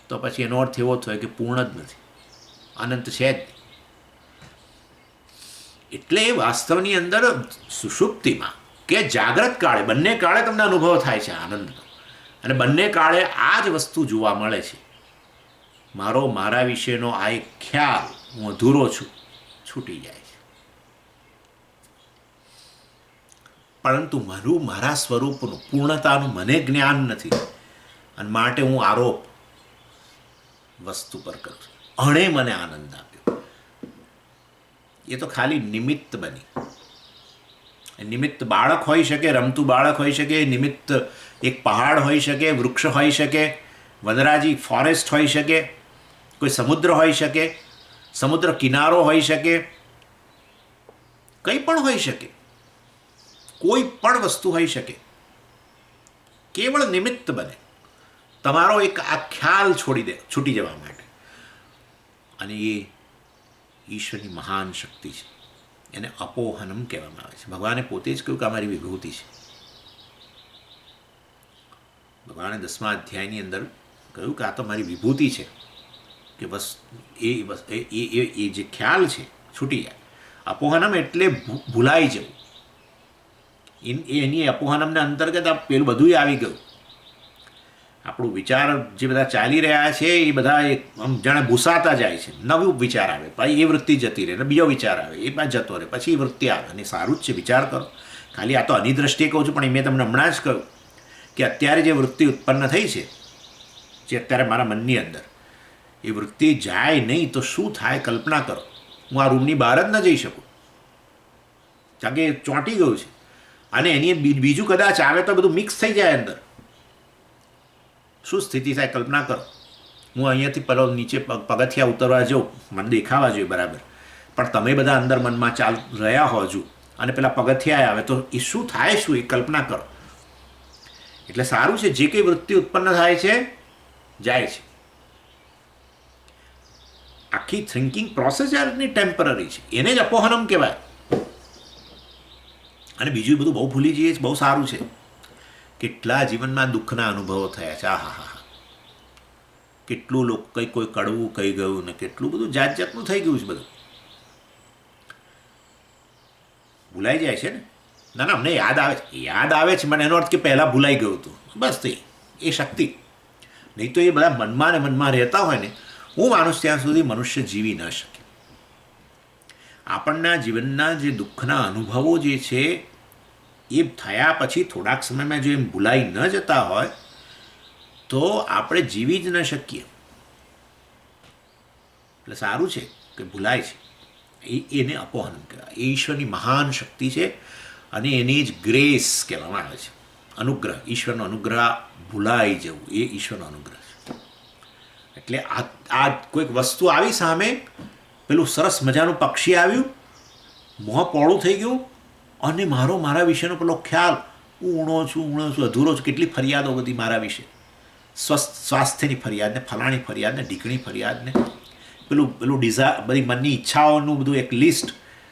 [SPEAKER 1] તો પછી એનો અર્થ એવો થયો કે પૂર્ણ જ નથી, અનંત છે જ નહીં. એટલે વાસ્તવની અંદર સુષુપ્તિમાં કે જાગ્રત કાળે, બંને કાળે તમને અનુભવ થાય છે આનંદનો, અને બંને કાળે આ જ વસ્તુ જોવા મળે છે. મારા વિશેનો આ એક ખ્યાલ, હું અધૂરો છું, છૂટી જાય છે. પરંતુ મારા સ્વરૂપનું, પૂર્ણતાનું મને જ્ઞાન નથી, અને માટે હું આરોપ વસ્તુ પર કરું છું. અણે મને આનંદ આપ્યો, એ તો ખાલી નિમિત્ત બની. નિમિત્ત બાળક હોઈ શકે, રમતું બાળક હોઈ શકે, નિમિત્ત એક પહાડ હોઈ શકે, વૃક્ષ હોઈ શકે, વનરાજી ફોરેસ્ટ હોઈ શકે, કોઈ સમુદ્ર હોઈ શકે, સમુદ્ર કિનારો હોઈ શકે, કંઈ પણ હોઈ શકે, કોઈ પણ વસ્તુ હોઈ શકે. કેવળ નિમિત્ત બને તમારો એક આ ખ્યાલ છૂટી જવા માટે. અને એ ઈશ્વરની મહાન શક્તિ છે. એને અપોહનમ કહેવામાં આવે છે. ભગવાને પોતે જ કહ્યું કે અમારી વિભૂતિ છે. ભગવાને 10મા અધ્યાયની અંદર કહ્યું કે આ તો મારી વિભૂતિ છે, કે બસ એ જે ખ્યાલ છે છૂટી જાય. અપોહનમ એટલે ભૂલાઈ જવું. એની અપોહનમને અંતર્ગત આ પેલું બધું આવી ગયું. આપણું વિચાર જે બધા ચાલી રહ્યા છે એ બધા આમ જાણે ભૂસાતા જાય છે. નવું વિચાર આવે, પછી એ વૃત્તિ જતી રહે, બીજો વિચાર આવે, એ પાછ જતો રહે, પછી એ વૃત્તિ આવે. અને સારું જ છે, વિચાર કરો. ખાલી આ તો આની દ્રષ્ટિએ કહું છું, પણ મેં તમને હમણાં જ કહ્યું કે અત્યારે જે વૃત્તિ ઉત્પન્ન થઈ છે, જે અત્યારે મારા મનની અંદર, એ વૃત્તિ જાય નહીં તો શું થાય કલ્પના કરો. હું આ રૂમની બહાર જ ન જઈ શકું, કારણ કે ચોંટી ગયું છે. અને એની બીજું કદાચ આવે તો બધું મિક્સ થઈ જાય અંદર. શું સ્થિતિ થાય કલ્પના કરો. હું અહીંયાથી પેલો નીચે પગથિયા ઉતરવા જાઉં, મને દેખાવા જોઈએ બરાબર, પણ તમે બધા અંદર મનમાં ચાલ રહ્યા હો હજુ, અને પેલા પગથિયા આવે તો એ શું થાય, શું એ કલ્પના કરો. એટલે સારું છે, જે કંઈ વૃત્તિ ઉત્પન્ન થાય છે જાય છે. આખી થિંકિંગ પ્રોસેસ યારની ટેમ્પરરી છે, એને જ અપોહનમ કહેવાય. અને બીજું બધું બહુ ભૂલી જઈએ, બહુ સારું છે. કેટલા જીવનમાં દુઃખના અનુભવો થયા છે. હા હા હા, કેટલું લોકો કોઈ કડવું કહી ગયું ને કેટલું બધું જાત જાતનું થઈ ગયું છે. બધું ભૂલાઈ જાય છે ને. ના ના, અમને યાદ આવે છે મને, એનો અર્થ કે પહેલાં ભૂલાઈ ગયું હતું, બસ તે એ શક્તિ. નહીં તો એ બધા મનમાં ને મનમાં રહેતા હોય ને, હું માનું ત્યાં સુધી મનુષ્ય જીવી ન શકે. આપણના જીવનના જે દુઃખના અનુભવો જે છે એ થયા પછી થોડાક સમયમાં જો એમ ભૂલાઈ ન જતા હોય તો આપણે જીવી જ ન શકીએ. એટલે સારું છે કે ભૂલાય છે, એને અપોહન કહેવાય. એ ઈશ્વરની મહાન શક્તિ છે અને એની જ ગ્રેસ કહેવામાં આવે છે. અનુગ્રહ, ઈશ્વરનો અનુગ્રહ. ભૂલાઈ જવું એ ઈશ્વરનો અનુગ્રહ છે. એટલે આ કોઈક વસ્તુ આવી સામે, પેલું સરસ મજાનું પક્ષી આવ્યું, મોં પોળું થઈ ગયું, અને મારા વિશેનો પેલો ખ્યાલ, હું ઊણો છું, અધૂરો છું. કેટલી ફરિયાદો બધી મારા વિશે, સ્વાસ્થ્યની ફરિયાદ ને ફલાણી ફરિયાદ ને ઢીકણી ફરિયાદ ને પેલું બધી મનની ઈચ્છાઓનું બધું એક લિસ્ટ.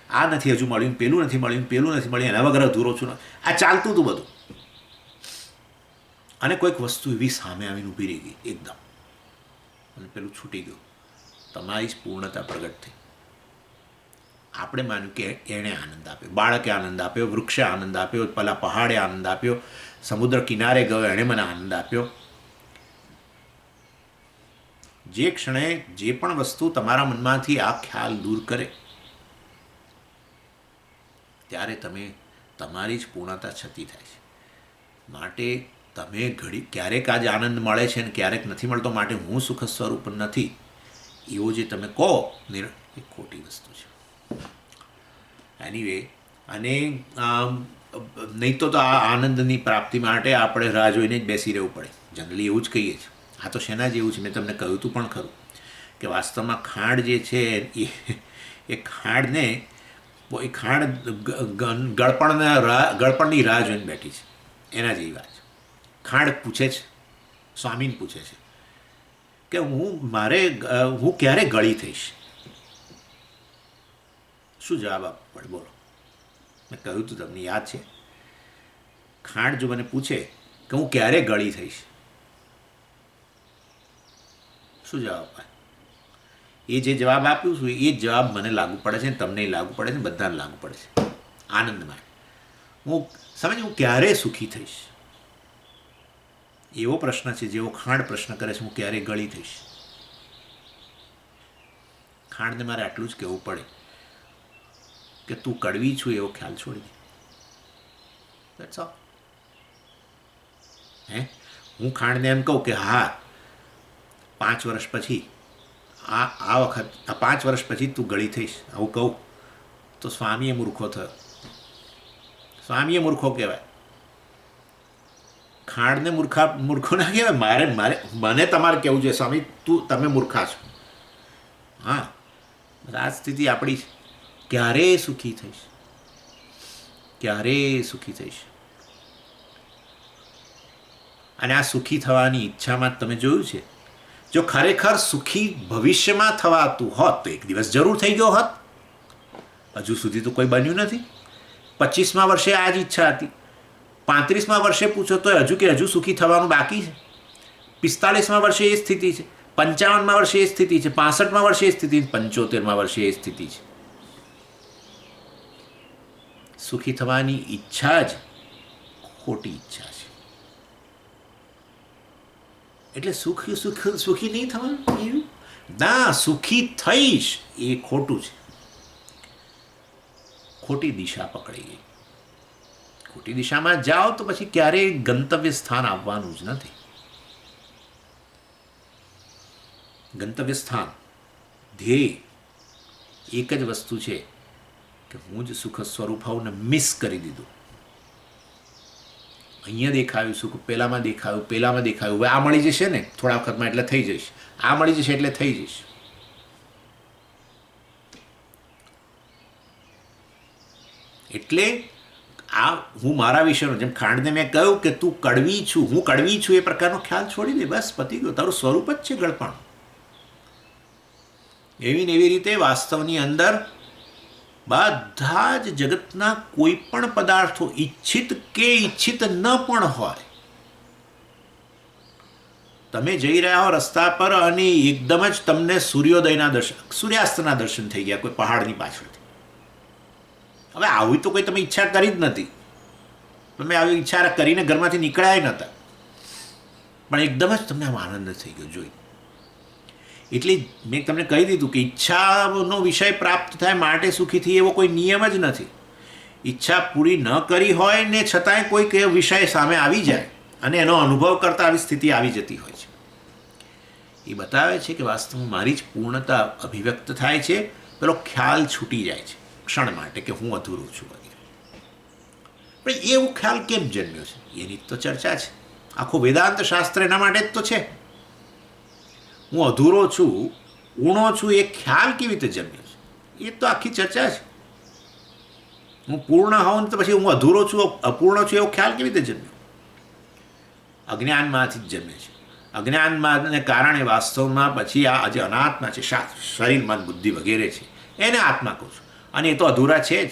[SPEAKER 1] આ નથી હજુ મળ્યું, પેલું નથી મળ્યું, એના વગર અધૂરો છું. આ ચાલતું હતું બધું. અને કોઈક વસ્તુ એવી સામે આવીને ઊભી રહી ગઈ એકદમ, અને પેલું છૂટી ગયું. તમારી જ પૂર્ણતા પ્રગટ થઈ. આપણે માન્યું કે એણે આનંદ આપ્યો, બાળકે આનંદ આપ્યો, વૃક્ષે આનંદ આપ્યો, પેલા પહાડે આનંદ આપ્યો, સમુદ્ર કિનારે ગયો એણે મને આનંદ આપ્યો. જે ક્ષણે જે પણ વસ્તુ તમારા મનમાંથી આ ખ્યાલ દૂર કરે, ત્યારે તમારી જ પૂર્ણતા છતી થાય છે. માટે તમે ક્યારેક આજ આનંદ મળે છે ને ક્યારેક નથી મળતો, માટે હું સુખ સ્વરૂપ નથી એવો જે તમે કહો એ ખોટી વસ્તુ છે. એનીવે, અને નહીં તો આ આનંદની પ્રાપ્તિ માટે આપણે રાહ જોઈને જ બેસી રહેવું પડે. જનરલી એવું જ કહીએ છીએ. આ તો શેના જેવું છે, મેં તમને કહ્યું હતું પણ ખરું કે વાસ્તવમાં ખાંડ જે છે એ ખાંડ ગળપણની રાહ જોઈને બેઠી છે. એના જેવી વાત છે. ખાંડ પૂછે છે, સ્વામીને પૂછે છે કે હું ક્યારે ગળી થઈશ. શું જવાબ આપવો પડે બોલો? મેં કહ્યું હતું તમને યાદ છે. ખાંડ જો મને પૂછે કે હું ક્યારે ગળી થઈશ, શું જવાબ આપે? એ જે જવાબ આપ્યું છું એ જ જવાબ મને લાગુ પડે છે, તમને લાગુ પડે છે, બધાને લાગુ પડે છે. આનંદમાં હું ક્યારે સુખી થઈશ, એવો પ્રશ્ન છે જેવો ખાંડ પ્રશ્ન કરે છે, હું ક્યારે ગળી થઈશ. ખાંડને મારે આટલું જ કહેવું પડે કે તું કડવી છું એવો ખ્યાલ છોડી દે. That's all. હું ખાંડને એમ કહું કે હા 5 વર્ષ પછી આ વખત 5 વર્ષ પછી તું ગળી થઈશ, આવું કહું તો સ્વામીએ મૂર્ખો થયો. સ્વામીએ મૂર્ખો કહેવાય. ખાંડને મૂર્ખો ના કહેવાય. મને તમારે કહેવું જોઈએ સ્વામી તમે મૂર્ખા છો. હા, આ સ્થિતિ આપણી છે. ક્યારે સુખી થઈશ, ક્યારે સુખી થઈશ. અને આ સુખી થવાની ઈચ્છામાં તમે જોયું છે, જો ખરેખર સુખી ભવિષ્યમાં થવાતું હોત તો એક દિવસ જરૂર થઈ ગયો હોત. હજુ સુધી તો કોઈ બન્યું નથી. 25મા વર્ષે આ જ ઈચ્છા હતી, 35મા વર્ષે પૂછો તો હજુ સુખી થવાનું બાકી છે. 45મા વર્ષે એ સ્થિતિ છે, 55મા વર્ષે એ સ્થિતિ છે, 65મા વર્ષે એ સ્થિતિ, 75મા વર્ષે એ સ્થિતિ છે. સુખી થવાની ઈચ્છા જ ખોટી ઈચ્છા છે. એટલે સુખી નહીં થવાનું એવું ના, સુખી થઈશ એ ખોટું છે. ખોટી દિશા પકડી ગઈ. ખોટી દિશામાં જાઓ તો પછી ક્યારેય ગંતવ્ય સ્થાન આવવાનું જ નથી. ગંતવ્ય સ્થાન, ધ્યેય એક જ વસ્તુ છે કે હું જ સુખ સ્વરૂપ હોઉં ને મિસ કરી દીધું. અહીંયા દેખાયું સુખ, પેલામાં દેખાયું, પેલામાં દેખાયું, હવે આ મળી જશે ને થોડા વખતમાં એટલે થઈ જઈશ, આ મળી જશે એટલે થઈ જઈશ. એટલે આ હું મારા વિશેનો, જેમ ખાંડને મેં કહ્યું કે તું કડવી છું, હું કડવી છું, એ પ્રકારનો ખ્યાલ છોડી દે, બસ પતી ગયો. તારું સ્વરૂપ જ છે ગળપણ. એવી ને એવી રીતે વાસ્તવની અંદર બધા જ જગતના કોઈ પણ પદાર્થો ઈચ્છિત કે ઈચ્છિત ન પણ હોય, તમે જઈ રહ્યા હો રસ્તા પર અને એકદમ જ તમને સૂર્યોદયના દર્શન, સૂર્યાસ્તના દર્શન થઈ ગયા કોઈ પહાડની પાછળથી. હવે આવી તો કોઈ તમે ઈચ્છા કરી જ નથી, તમે આવી ઈચ્છા કરીને ઘરમાંથી નીકળ્યા નહોતા, પણ એકદમ જ તમને આમ આનંદ થઈ ગયો જોઈ. એટલે મેં તમને કહી દીધું કે ઈચ્છાનો વિષય પ્રાપ્ત થાય માટે સુખી થઈ એવો કોઈ નિયમ જ નથી. ઈચ્છા પૂરી ન કરી હોય ને છતાંય કોઈક એ વિષય સામે આવી જાય અને એનો અનુભવ કરતા આવી સ્થિતિ આવી જતી હોય છે. એ બતાવે છે કે વાસ્તવમાં મારી જ પૂર્ણતા અભિવ્યક્ત થાય છે. પેલો ખ્યાલ છૂટી જાય છે ક્ષણ માટે કે હું અધૂરો છું વગેરે. પણ એવો ખ્યાલ કેમ જન્મ્યો છે એની તો ચર્ચા છે. આખું વેદાંત શાસ્ત્ર એના માટે જ તો છે. હું અધૂરો છું, ઊણો છું, એ ખ્યાલ કેવી રીતે જન્મ્યો છે એ તો આખી ચર્ચા છે. હું પૂર્ણ હોઉં તો પછી હું અધૂરો છું, અપૂર્ણ છું એવો ખ્યાલ કેવી રીતે જન્મ્યો? અજ્ઞાનમાંથી જ જન્મે છે. અજ્ઞાનને કારણે વાસ્તવમાં પછી આ જે અનાત્મા છે, શરીર, મન, બુદ્ધિ વગેરે છે, એને આત્મા કહું છું. અને એ તો અધૂરા છે જ,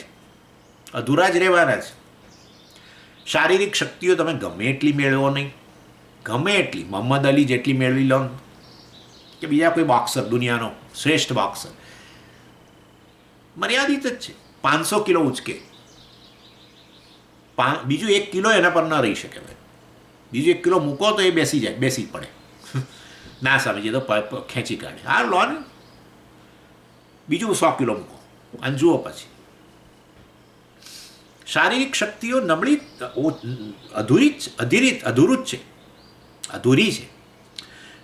[SPEAKER 1] અધૂરા જ રહેવાના છે. શારીરિક શક્તિઓ તમે ગમે એટલી મેળવો નહીં, ગમે એટલી મોહમ્મદ અલી જેટલી મેળવી લો કે બીજા કોઈ બોક્સર, દુનિયાનો શ્રેષ્ઠ બોક્સર, મર્યાદિત જ છે. 500 કિલો ઉચકે, બીજું 1 કિલો એના પર ન રહી શકે. બીજું 1 કિલો મૂકો તો એ બેસી જાય, બેસી પડે. ના સમજીએ તો ખેંચી કાઢે. હા લો ને, બીજું 100 કિલો મૂકો અને જુઓ પછી. શારીરિક શક્તિઓ નબળી, અધૂરું જ છે, અધૂરી છે.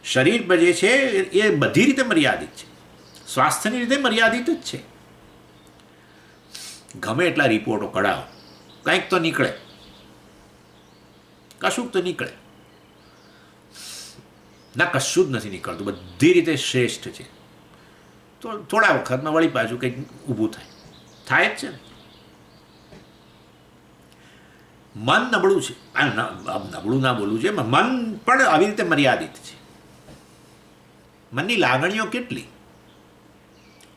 [SPEAKER 1] શરીર જે છે એ બધી રીતે મર્યાદિત છે, સ્વાસ્થ્યની રીતે મર્યાદિત જ છે. ગમે એટલા રિપોર્ટો કઢાવો, કંઈક તો નીકળે, કશુંક તો નીકળે. ના, કશું જ નથી નીકળતું, બધી રીતે શ્રેષ્ઠ છે. તો થોડા વખતમાં વળી પાછું કંઈક ઊભું થાય જ છે ને. મન નબળું છે, નબળું ના બોલવું છે, મન પણ આવી રીતે મર્યાદિત છે. મનની લાગણીઓ કેટલી,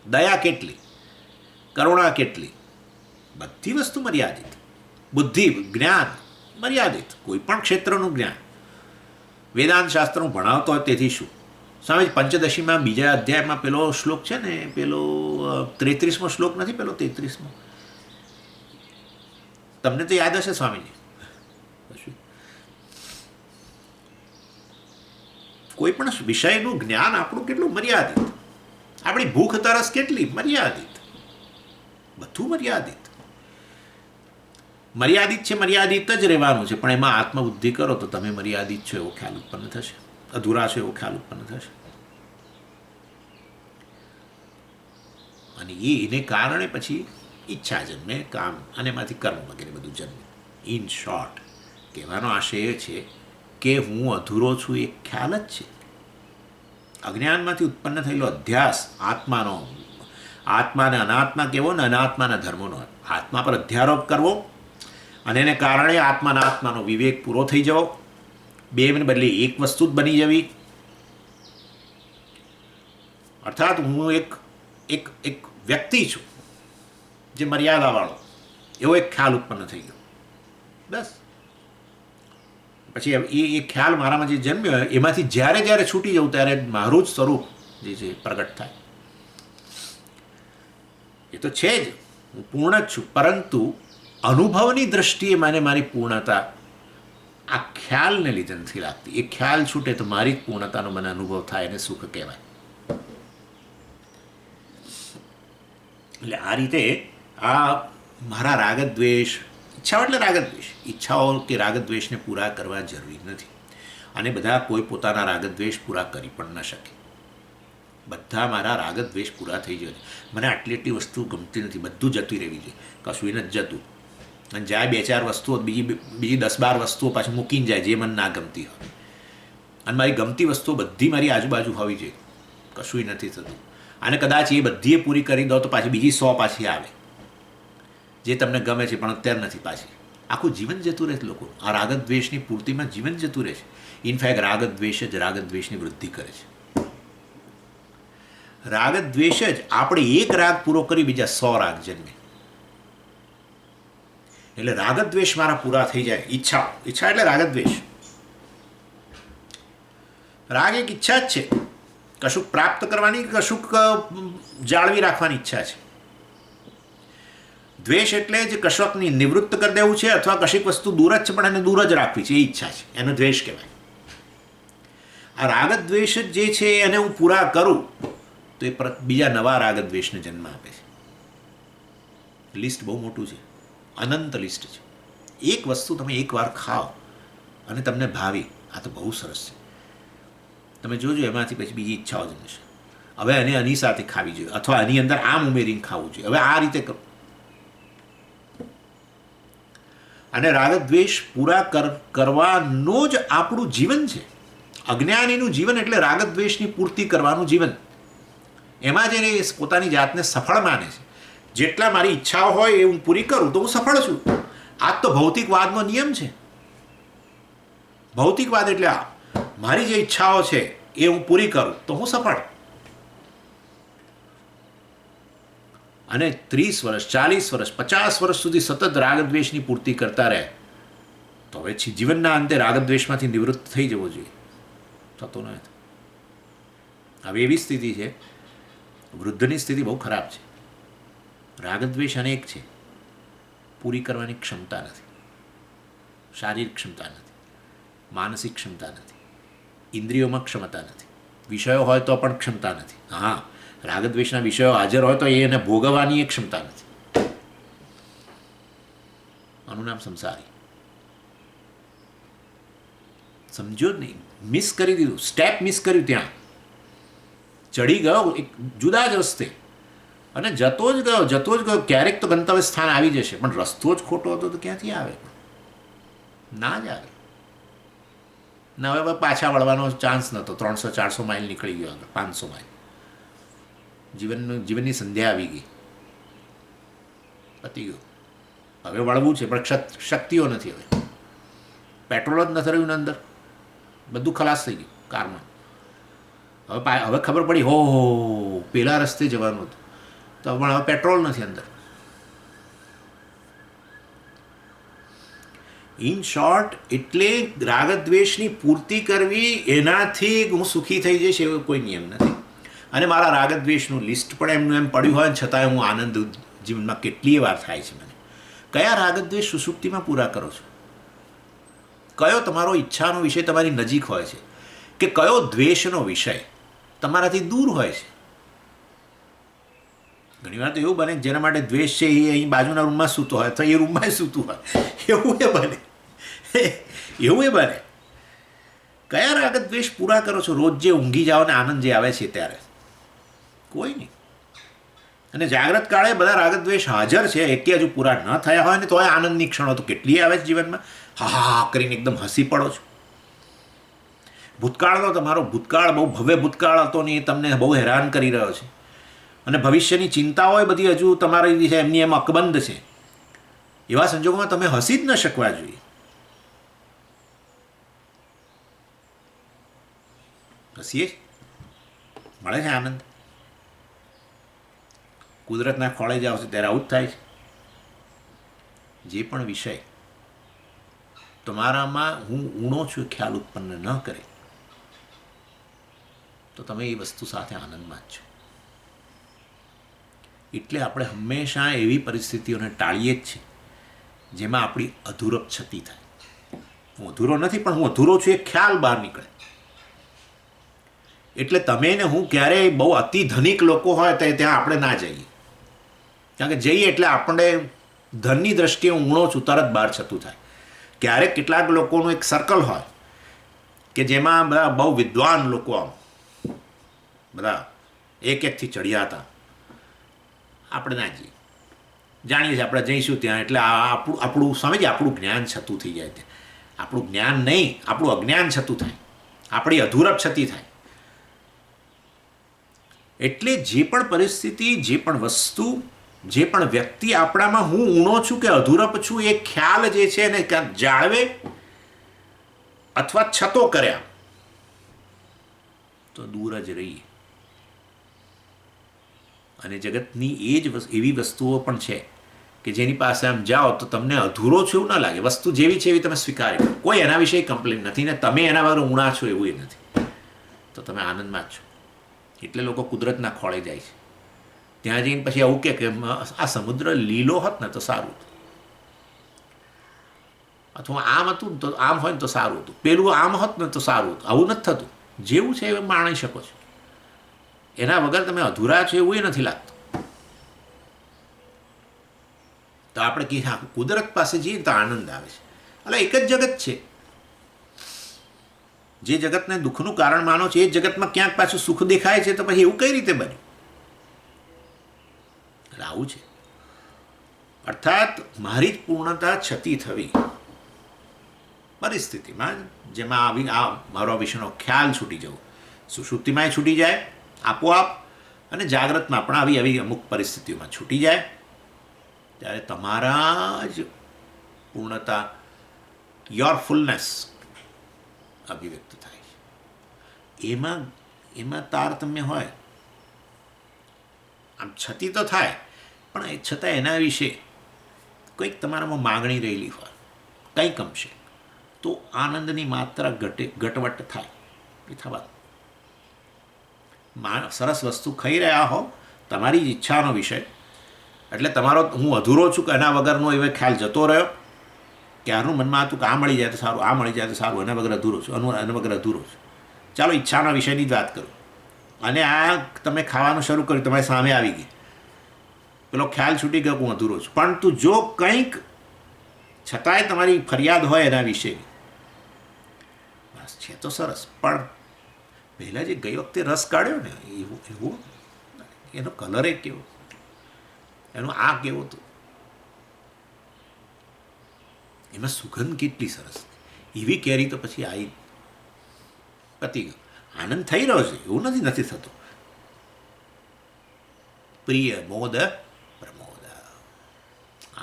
[SPEAKER 1] દયા કેટલી, કરુણા કેટલી, બધી વસ્તુ મર્યાદિત. બુદ્ધિ, જ્ઞાન મર્યાદિત, કોઈ પણ ક્ષેત્રનું જ્ઞાન. વેદાંત શાસ્ત્રનું ભણાવતો હોય તેથી શું? સ્વામી પંચદશીમાં બીજા અધ્યાયમાં પેલો શ્લોક છે ને, પેલો 33મો શ્લોક નથી, પેલો 33મો, તમને તો યાદ હશે સ્વામીજી. કોઈ પણ વિષયનું જ્ઞાન આપણું કેટલું મર્યાદિત, આપણી ભૂખ તરસ કેટલી મર્યાદિત, બધું મર્યાદિત. મર્યાદિત છે, મર્યાદિત જ રહેવાનું છે. પણ એમાં આત્મબુદ્ધિ કરો તો તમે મર્યાદિત છો એવો ખ્યાલ ઉત્પન્ન થશે, અધૂરા છો એવો ખ્યાલ ઉત્પન્ન થશે. અને એને કારણે પછી ઈચ્છા જન્મે, કામ, અને એમાંથી કર્મ વગેરે બધું જન્મે. ઇન શોર્ટ કહેવાનો આશય એ છે કે હું અધૂરો છું એ ખ્યાલ જ છે. અજ્ઞાનમાંથી ઉત્પન્ન થયેલો અધ્યાસ આત્માનો, આત્માને અનાત્મા કહેવો ને અનાત્માના ધર્મોનો આત્મા પર અધ્યારોપ કરવો, અને એને કારણે આત્માનો વિવેક પૂરો થઈ જવો, બેને બદલે એક વસ્તુ જ બની જવી. અર્થાત હું એક વ્યક્તિ છું જે મર્યાદાવાળો, એવો એક ખ્યાલ ઉત્પન્ન થઈ ગયો. બસ પછી એ ખ્યાલ મારામાં જે જન્મ્યો એમાંથી જ્યારે જ્યારે છૂટી જવું ત્યારે મારું જ સ્વરૂપ જે છે પ્રગટ થાય. એ તો છે જ, હું પૂર્ણ જ છું, પરંતુ અનુભવની દ્રષ્ટિએ મને મારી પૂર્ણતા આ ખ્યાલને લીધે નથી લાગતી. એ ખ્યાલ છૂટે તો મારી જ પૂર્ણતાનો મને અનુભવ થાય, એને સુખ કહેવાય. એટલે આ રીતે આ મારા રાગદ્વેષ, ઈચ્છાઓ એટલે રાગદ્વેષ, ઈચ્છાઓ કે રાગદ્વેષને પૂરા કરવા જરૂરી નથી. અને બધા કોઈ પોતાના રાગદ્વેષ પૂરા કરી પણ ન શકે. બધા મારા રાગદ્વેષ પૂરા થઈ જાય, મને આટલી એટલી વસ્તુ ગમતી નથી, બધું જતું રહેવી જોઈએ, કશું એ નથી જતું. અને જાય 2-4 વસ્તુઓ, બીજી 10-12 વસ્તુઓ પાછી મૂકીને જાય જે મને ના ગમતી હોય. અને મારી ગમતી વસ્તુઓ બધી મારી આજુબાજુ હોવી જોઈએ, કશું નથી થતું. અને કદાચ એ બધીએ પૂરી કરી દો તો પાછી બીજી 100 પાછી આવે જે તમને ગમે છે પણ અત્યારે નથી પાછી. આખું જીવન જતું રહે લોકો આ રાગદ્વેષની પૂર્તિમાં, જીવન જતું રહે છે. ઇનફેક્ટ રાગદ્વેષ જ રાગદ્વેષની વૃદ્ધિ કરે છે. રાગદ્વેષ જ આપણે એક રાગ પૂરો કરી બીજા 100 રાગ જન્મે. એટલે રાગદ્વેષ મારા પૂરા થઈ જાય. ઈચ્છા એટલે રાગદ્વેષ. રાગ એક ઈચ્છા જ છે, કશુંક પ્રાપ્ત કરવાની, કશુંક જાળવી રાખવાની ઈચ્છા છે. દ્વેષ એટલે જ કશુંકની નિવૃત્ત કરી દેવું છે, અથવા કશીક વસ્તુ દૂર જ છે પણ એને દૂર જ રાખવી છે, એ ઈચ્છા છે, એનો દ્વેષ કહેવાય. આ રાગદ્વેષ જે છે એને હું પૂરા કરું તો એ બીજા નવા રાગદ્વેષને જન્મ આપે છે. લિસ્ટ બહુ મોટું છે, અનંત લિસ્ટ છે. એક વસ્તુ તમે એકવાર ખાઓ અને તમને ભાવી, આ તો બહુ સરસ છે, તમે જોજો એમાંથી પછી બીજી ઈચ્છાઓ જન્મશે. હવે એને આની સાથે ખાવી જોઈએ, અથવા આની અંદર આમ ઉમેરીને ખાવું જોઈએ, હવે આ રીતે કરો. અને રાગદ્વેષ પૂરા કરવાનો જ આપણું જીવન છે. અજ્ઞાનીનું જીવન એટલે રાગદ્વેષની પૂર્તિ કરવાનું જીવન. એમાં જ એને પોતાની જાતને સફળ માને છે. જેટલા મારી ઈચ્છાઓ હોય એ હું પૂરી કરું તો હું સફળ છું. આ તો ભૌતિકવાદનો નિયમ છે. ભૌતિકવાદ એટલે આ, મારી જે ઈચ્છાઓ છે એ હું પૂરી કરું તો હું સફળ. અને 30 વર્ષ, 40 વર્ષ, 50 વર્ષ સુધી સતત રાગદ્વેષની પૂર્તિ કરતા રહે તો હવે જીવનના અંતે રાગદ્વેષમાંથી નિવૃત્ત થઈ જવો જોઈએ. થતો નથી. હવે એવી સ્થિતિ છે, વૃદ્ધની સ્થિતિ બહુ ખરાબ છે. રાગદ્વેષ અનેક છે, પૂરી કરવાની ક્ષમતા નથી. શારીરિક ક્ષમતા નથી, માનસિક ક્ષમતા નથી, ઇન્દ્રિયોમાં ક્ષમતા નથી, વિષયો હોય તો પણ ક્ષમતા નથી. હા, રાગદ્વેષના વિષયો હાજર હોય તો એને ભોગવવાની એ ક્ષમતા નથી. આનું નામ સંસારી. સમજો જ નહીં, મિસ કરી દીધું, સ્ટેપ મિસ કર્યું. ત્યાં ચડી ગયો એક જુદા જ રસ્તે અને જતો જ ગયો. ક્યારેક તો ગંતવ્ય સ્થાન આવી જશે, પણ રસ્તો જ ખોટો હતો તો ક્યાંથી આવે? ના જ આવે. ના હવે પાછા વળવાનો ચાન્સ નહોતો. 300-400 માઇલ નીકળી ગયો, 500 માઇલ. જીવનની સંધ્યા આવી ગઈ, પતી ગયું. હવે વળવું છે પણ શક્તિઓ નથી. હવે પેટ્રોલ જ નથી રહ્યું અંદર, બધું ખલાસ થઈ ગયું કારમાં. હવે ખબર પડી, હો પેલા રસ્તે જવાનું હતું તો પણ હવે પેટ્રોલ નથી અંદર. ઇન શોર્ટ, એટલે રાગદ્વેષની પૂર્તિ કરવી એનાથી હું સુખી થઈ જઈશ એવો કોઈ નિયમ નથી. અને મારા રાગદ્વેષનું લિસ્ટ પણ એમનું એમ પડ્યું હોય ને છતાંય હું આનંદ જીવનમાં કેટલીય વાર થાય છે મને. કયા રાગદ્વેષ સુષુપ્તિમાં પૂરા કરો છો? કયો તમારો ઈચ્છાનો વિષય તમારી નજીક હોય છે, કે કયો દ્વેષનો વિષય તમારાથી દૂર હોય છે? ઘણી વાર તો એવું બને જેના માટે દ્વેષ છે એ અહીં બાજુના રૂમમાં સૂતો હોય અથવા એ રૂમમાં સૂતું હોય, એવું એ બને. કયા રાગદ્વેષ પૂરા કરો છો? રોજ જે ઊંઘી જાઓ ને આનંદ જે આવે છે ત્યારે કોઈ નહીં. અને જાગ્રત કાળે બધા રાગદ્વેષ હાજર છે, એકે હજુ પૂરા ન થયા હોય ને તોય આનંદની ક્ષણો તો કેટલી આવે છે જીવનમાં. હા કરીને એકદમ હસી પડો છો. ભૂતકાળનો તમારો ભૂતકાળ બહુ ભવ્ય ભૂતકાળ હતો ને એ તમને બહુ હેરાન કરી રહ્યો છે. અને ભવિષ્યની ચિંતાઓ બધી હજુ તમારી એમની એમ અકબંધ છે. એવા સંજોગોમાં તમે હસી જ ન શકવા જોઈએ. હસીએ મળે છે આનંદ. કુદરતના ખોળે જાઓ છો ત્યારે આવું જ થાય છે. જે પણ વિષય તમારામાં હું ઊણો છું એ ખ્યાલ ઉત્પન્ન ન કરે તો તમે એ વસ્તુ સાથે આનંદમાં જ છો. એટલે આપણે હંમેશા એવી પરિસ્થિતિઓને ટાળીએ જ છીએ જેમાં આપણી અધૂરપ છતી થાય. હું અધૂરો નથી, પણ હું અધૂરો છું એ ખ્યાલ બહાર નીકળે. એટલે તમે ને હું ક્યારેય બહુ અતિ ધનિક લોકો હોય તો ત્યાં આપણે ના જઈએ, કારણ કે જઈએ એટલે આપણે ધનની દ્રષ્ટિએ ઊણો છું તરત બહાર છતું થાય. ક્યારેક કેટલાક લોકોનું એક સર્કલ હોય કે જેમાં બધા બહુ વિદ્વાન લોકો, આમ બધા એકથી ચડ્યા હતા, આપણે ના જઈએ. જાણીએ છીએ આપણે જઈશું ત્યાં એટલે આપણું સમજે આપણું જ્ઞાન છતું થઈ જાય. ત્યાં આપણું જ્ઞાન નહીં, આપણું અજ્ઞાન છતું થાય, આપણી અધૂરપ છતી થાય. એટલે જે પણ પરિસ્થિતિ, જે પણ વસ્તુ, જે પણ વ્યક્તિ આપણામાં હું ઊણો છું કે અધૂરપ છું એ ખ્યાલ જે છે એને ક્યાંક જાળવે અથવા છતો કર્યા તો દૂર જ રહીએ. અને જગતની એ જ એવી વસ્તુઓ પણ છે કે જેની પાસે આમ જાઓ તો તમને અધૂરો છો એવું ના લાગે. વસ્તુ જેવી છે એવી તમે સ્વીકારી લો, કોઈ એના વિશે કમ્પ્લેન નથી ને તમે એના વગર ઊણા છો એવું એ નથી, તો તમે આનંદમાં જ છો. એટલે લોકો કુદરતના ખોળે જાય છે. ત્યાં જઈને પછી આવું કે આ સમુદ્ર લીલો હોત ને તો સારું હતું, અથવા આમ હતું ને તો આમ હોય ને તો સારું હતું, પેલું આમ હોત ને તો સારું હતું. આવું નથી થતું. જેવું છે એ માણી શકો છો, એના વગર તમે અધૂરા છો એવું એ નથી લાગતું. તો આપણે કહીએ હા કુદરત પાસે જઈએ તો આનંદ આવે છે. એટલે એક જ જગત છે. જે જગતને દુઃખનું કારણ માનો છે એ જગતમાં ક્યાંક પાછું સુખ દેખાય છે તો પછી એવું કઈ રીતે બન્યું? એટલે આવું છે. અર્થાત મારી જ પૂર્ણતા છતી થવી પરિસ્થિતિમાં જેમાં આવી આ મારો વિષયનો ખ્યાલ છૂટી જવો, સુષુપ્તિમાંય છૂટી જાય આપોઆપ, અને જાગ્રતમાં પણ આવી અમુક પરિસ્થિતિઓમાં છૂટી જાય, ત્યારે તમારા જ પૂર્ણતા, યોર ફૂલનેસ અભિવ્યક્ત થાય છે. એમાં તારતમ્ય હોય. આમ છતી તો થાય પણ એ છતાં એના વિશે કંઈક તમારામાં માગણી રહેલી હોય, કંઈક અંશે, તો આનંદની માત્રા ઘટવટ થાય. એ થવાનું. સરસ વસ્તુ ખાઈ રહ્યા હો, તમારી જ ઈચ્છાનો વિષય, એટલે તમારો હું અધૂરો છું કે એના વગરનો એવો ખ્યાલ જતો રહ્યો. ક્યારનું મનમાં હતું કે આ મળી જાય તો સારું, આ મળી જાય તો સારું, એના વગર અધૂરો છું, એના વગર અધૂરો છું. ચાલો ઈચ્છાના વિષયની જ વાત કરું. અને આ તમે ખાવાનું શરૂ કર્યું, તમારી સામે આવી ગઈ, પેલો ખ્યાલ છૂટી ગયો હું અધૂરો છું. પરંતુ જો કંઈક છતાંય તમારી ફરિયાદ હોય એના વિશેની, બસ છે તો સરસ, પણ પહેલાં જે ગઈ વખતે રસ કાઢ્યો ને એવું એનો કલર એ કેવો, એનો આ કેવો હતો, એમાં સુગંધ કેટલી સરસ, એવી કેરી તો પછી આવી પતી ગયો. આનંદ થઈ રહ્યો છે એવું નથી થતો. પ્રિય મોદ પ્રમોદ,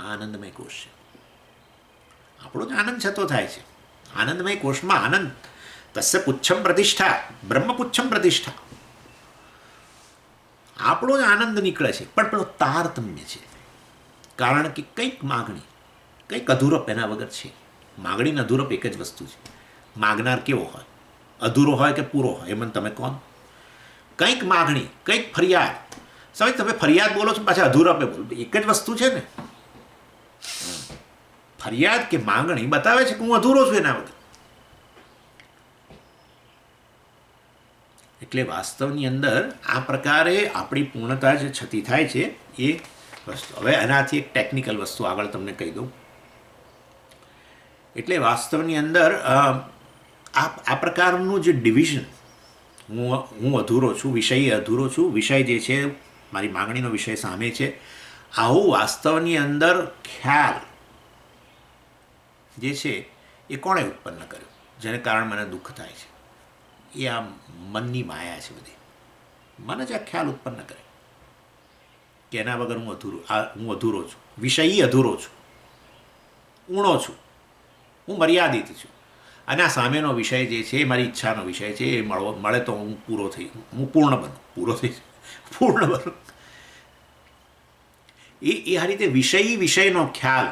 [SPEAKER 1] આનંદમય કોશ છે આપણો જ આનંદ છતો થાય છે. આનંદમય કોશમાં આનંદ, તસ્ય પુચ્છમ પ્રતિષ્ઠા, બ્રહ્મ પુચ્છમ પ્રતિષ્ઠા, આપણો જ આનંદ નીકળે છે. પણ પેલો તારતમ્ય છે, કારણ કે કંઈક માગણી, કંઈક અધૂરપ એના વગર છે. માગણી ને અધૂરપ એક જ વસ્તુ છે. માગનાર કેવો હોય, અધૂરો હોય કે પૂરો હોય, એ મને તમે કોણ? કંઈક માગણી, કંઈક ફરિયાદ. સમજ, તમે ફરિયાદ બોલો છો પાછા અધૂરપે બોલો, એક જ વસ્તુ છે ને. ફરિયાદ કે માગણી બતાવે છે કે હું અધૂરો છું એના વગર. એટલે વાસ્તવની અંદર આ પ્રકારે આપણી પૂર્ણતા જે છતી થાય છે એ વસ્તુ. હવે એનાથી એક ટેકનિકલ વસ્તુ આગળ તમને કહી દઉં. એટલે વાસ્તવની અંદર આ પ્રકારનું જે ડિવિઝન, હું અધૂરો છું, વિષય અધૂરો છું, વિષય જે છે મારી માગણીનો વિષય સામે છે, આવું વાસ્તવની અંદર ખ્યાલ જે છે એ કોણે ઉત્પન્ન કર્યો, જેને કારણે મને દુઃખ થાય છે? એ આ મનની માયા છે બધી. મન જ આ ખ્યાલ ઉત્પન્ન કરે કે એના વગર હું અધૂરો છું, વિષયી અધૂરો છું, ઊણો છું, હું મર્યાદિત છું, અને આ સામેનો વિષય જે છે એ મારી ઈચ્છાનો વિષય છે. એ મળે તો હું પૂર્ણ બનું. એ આ રીતે વિષયનો ખ્યાલ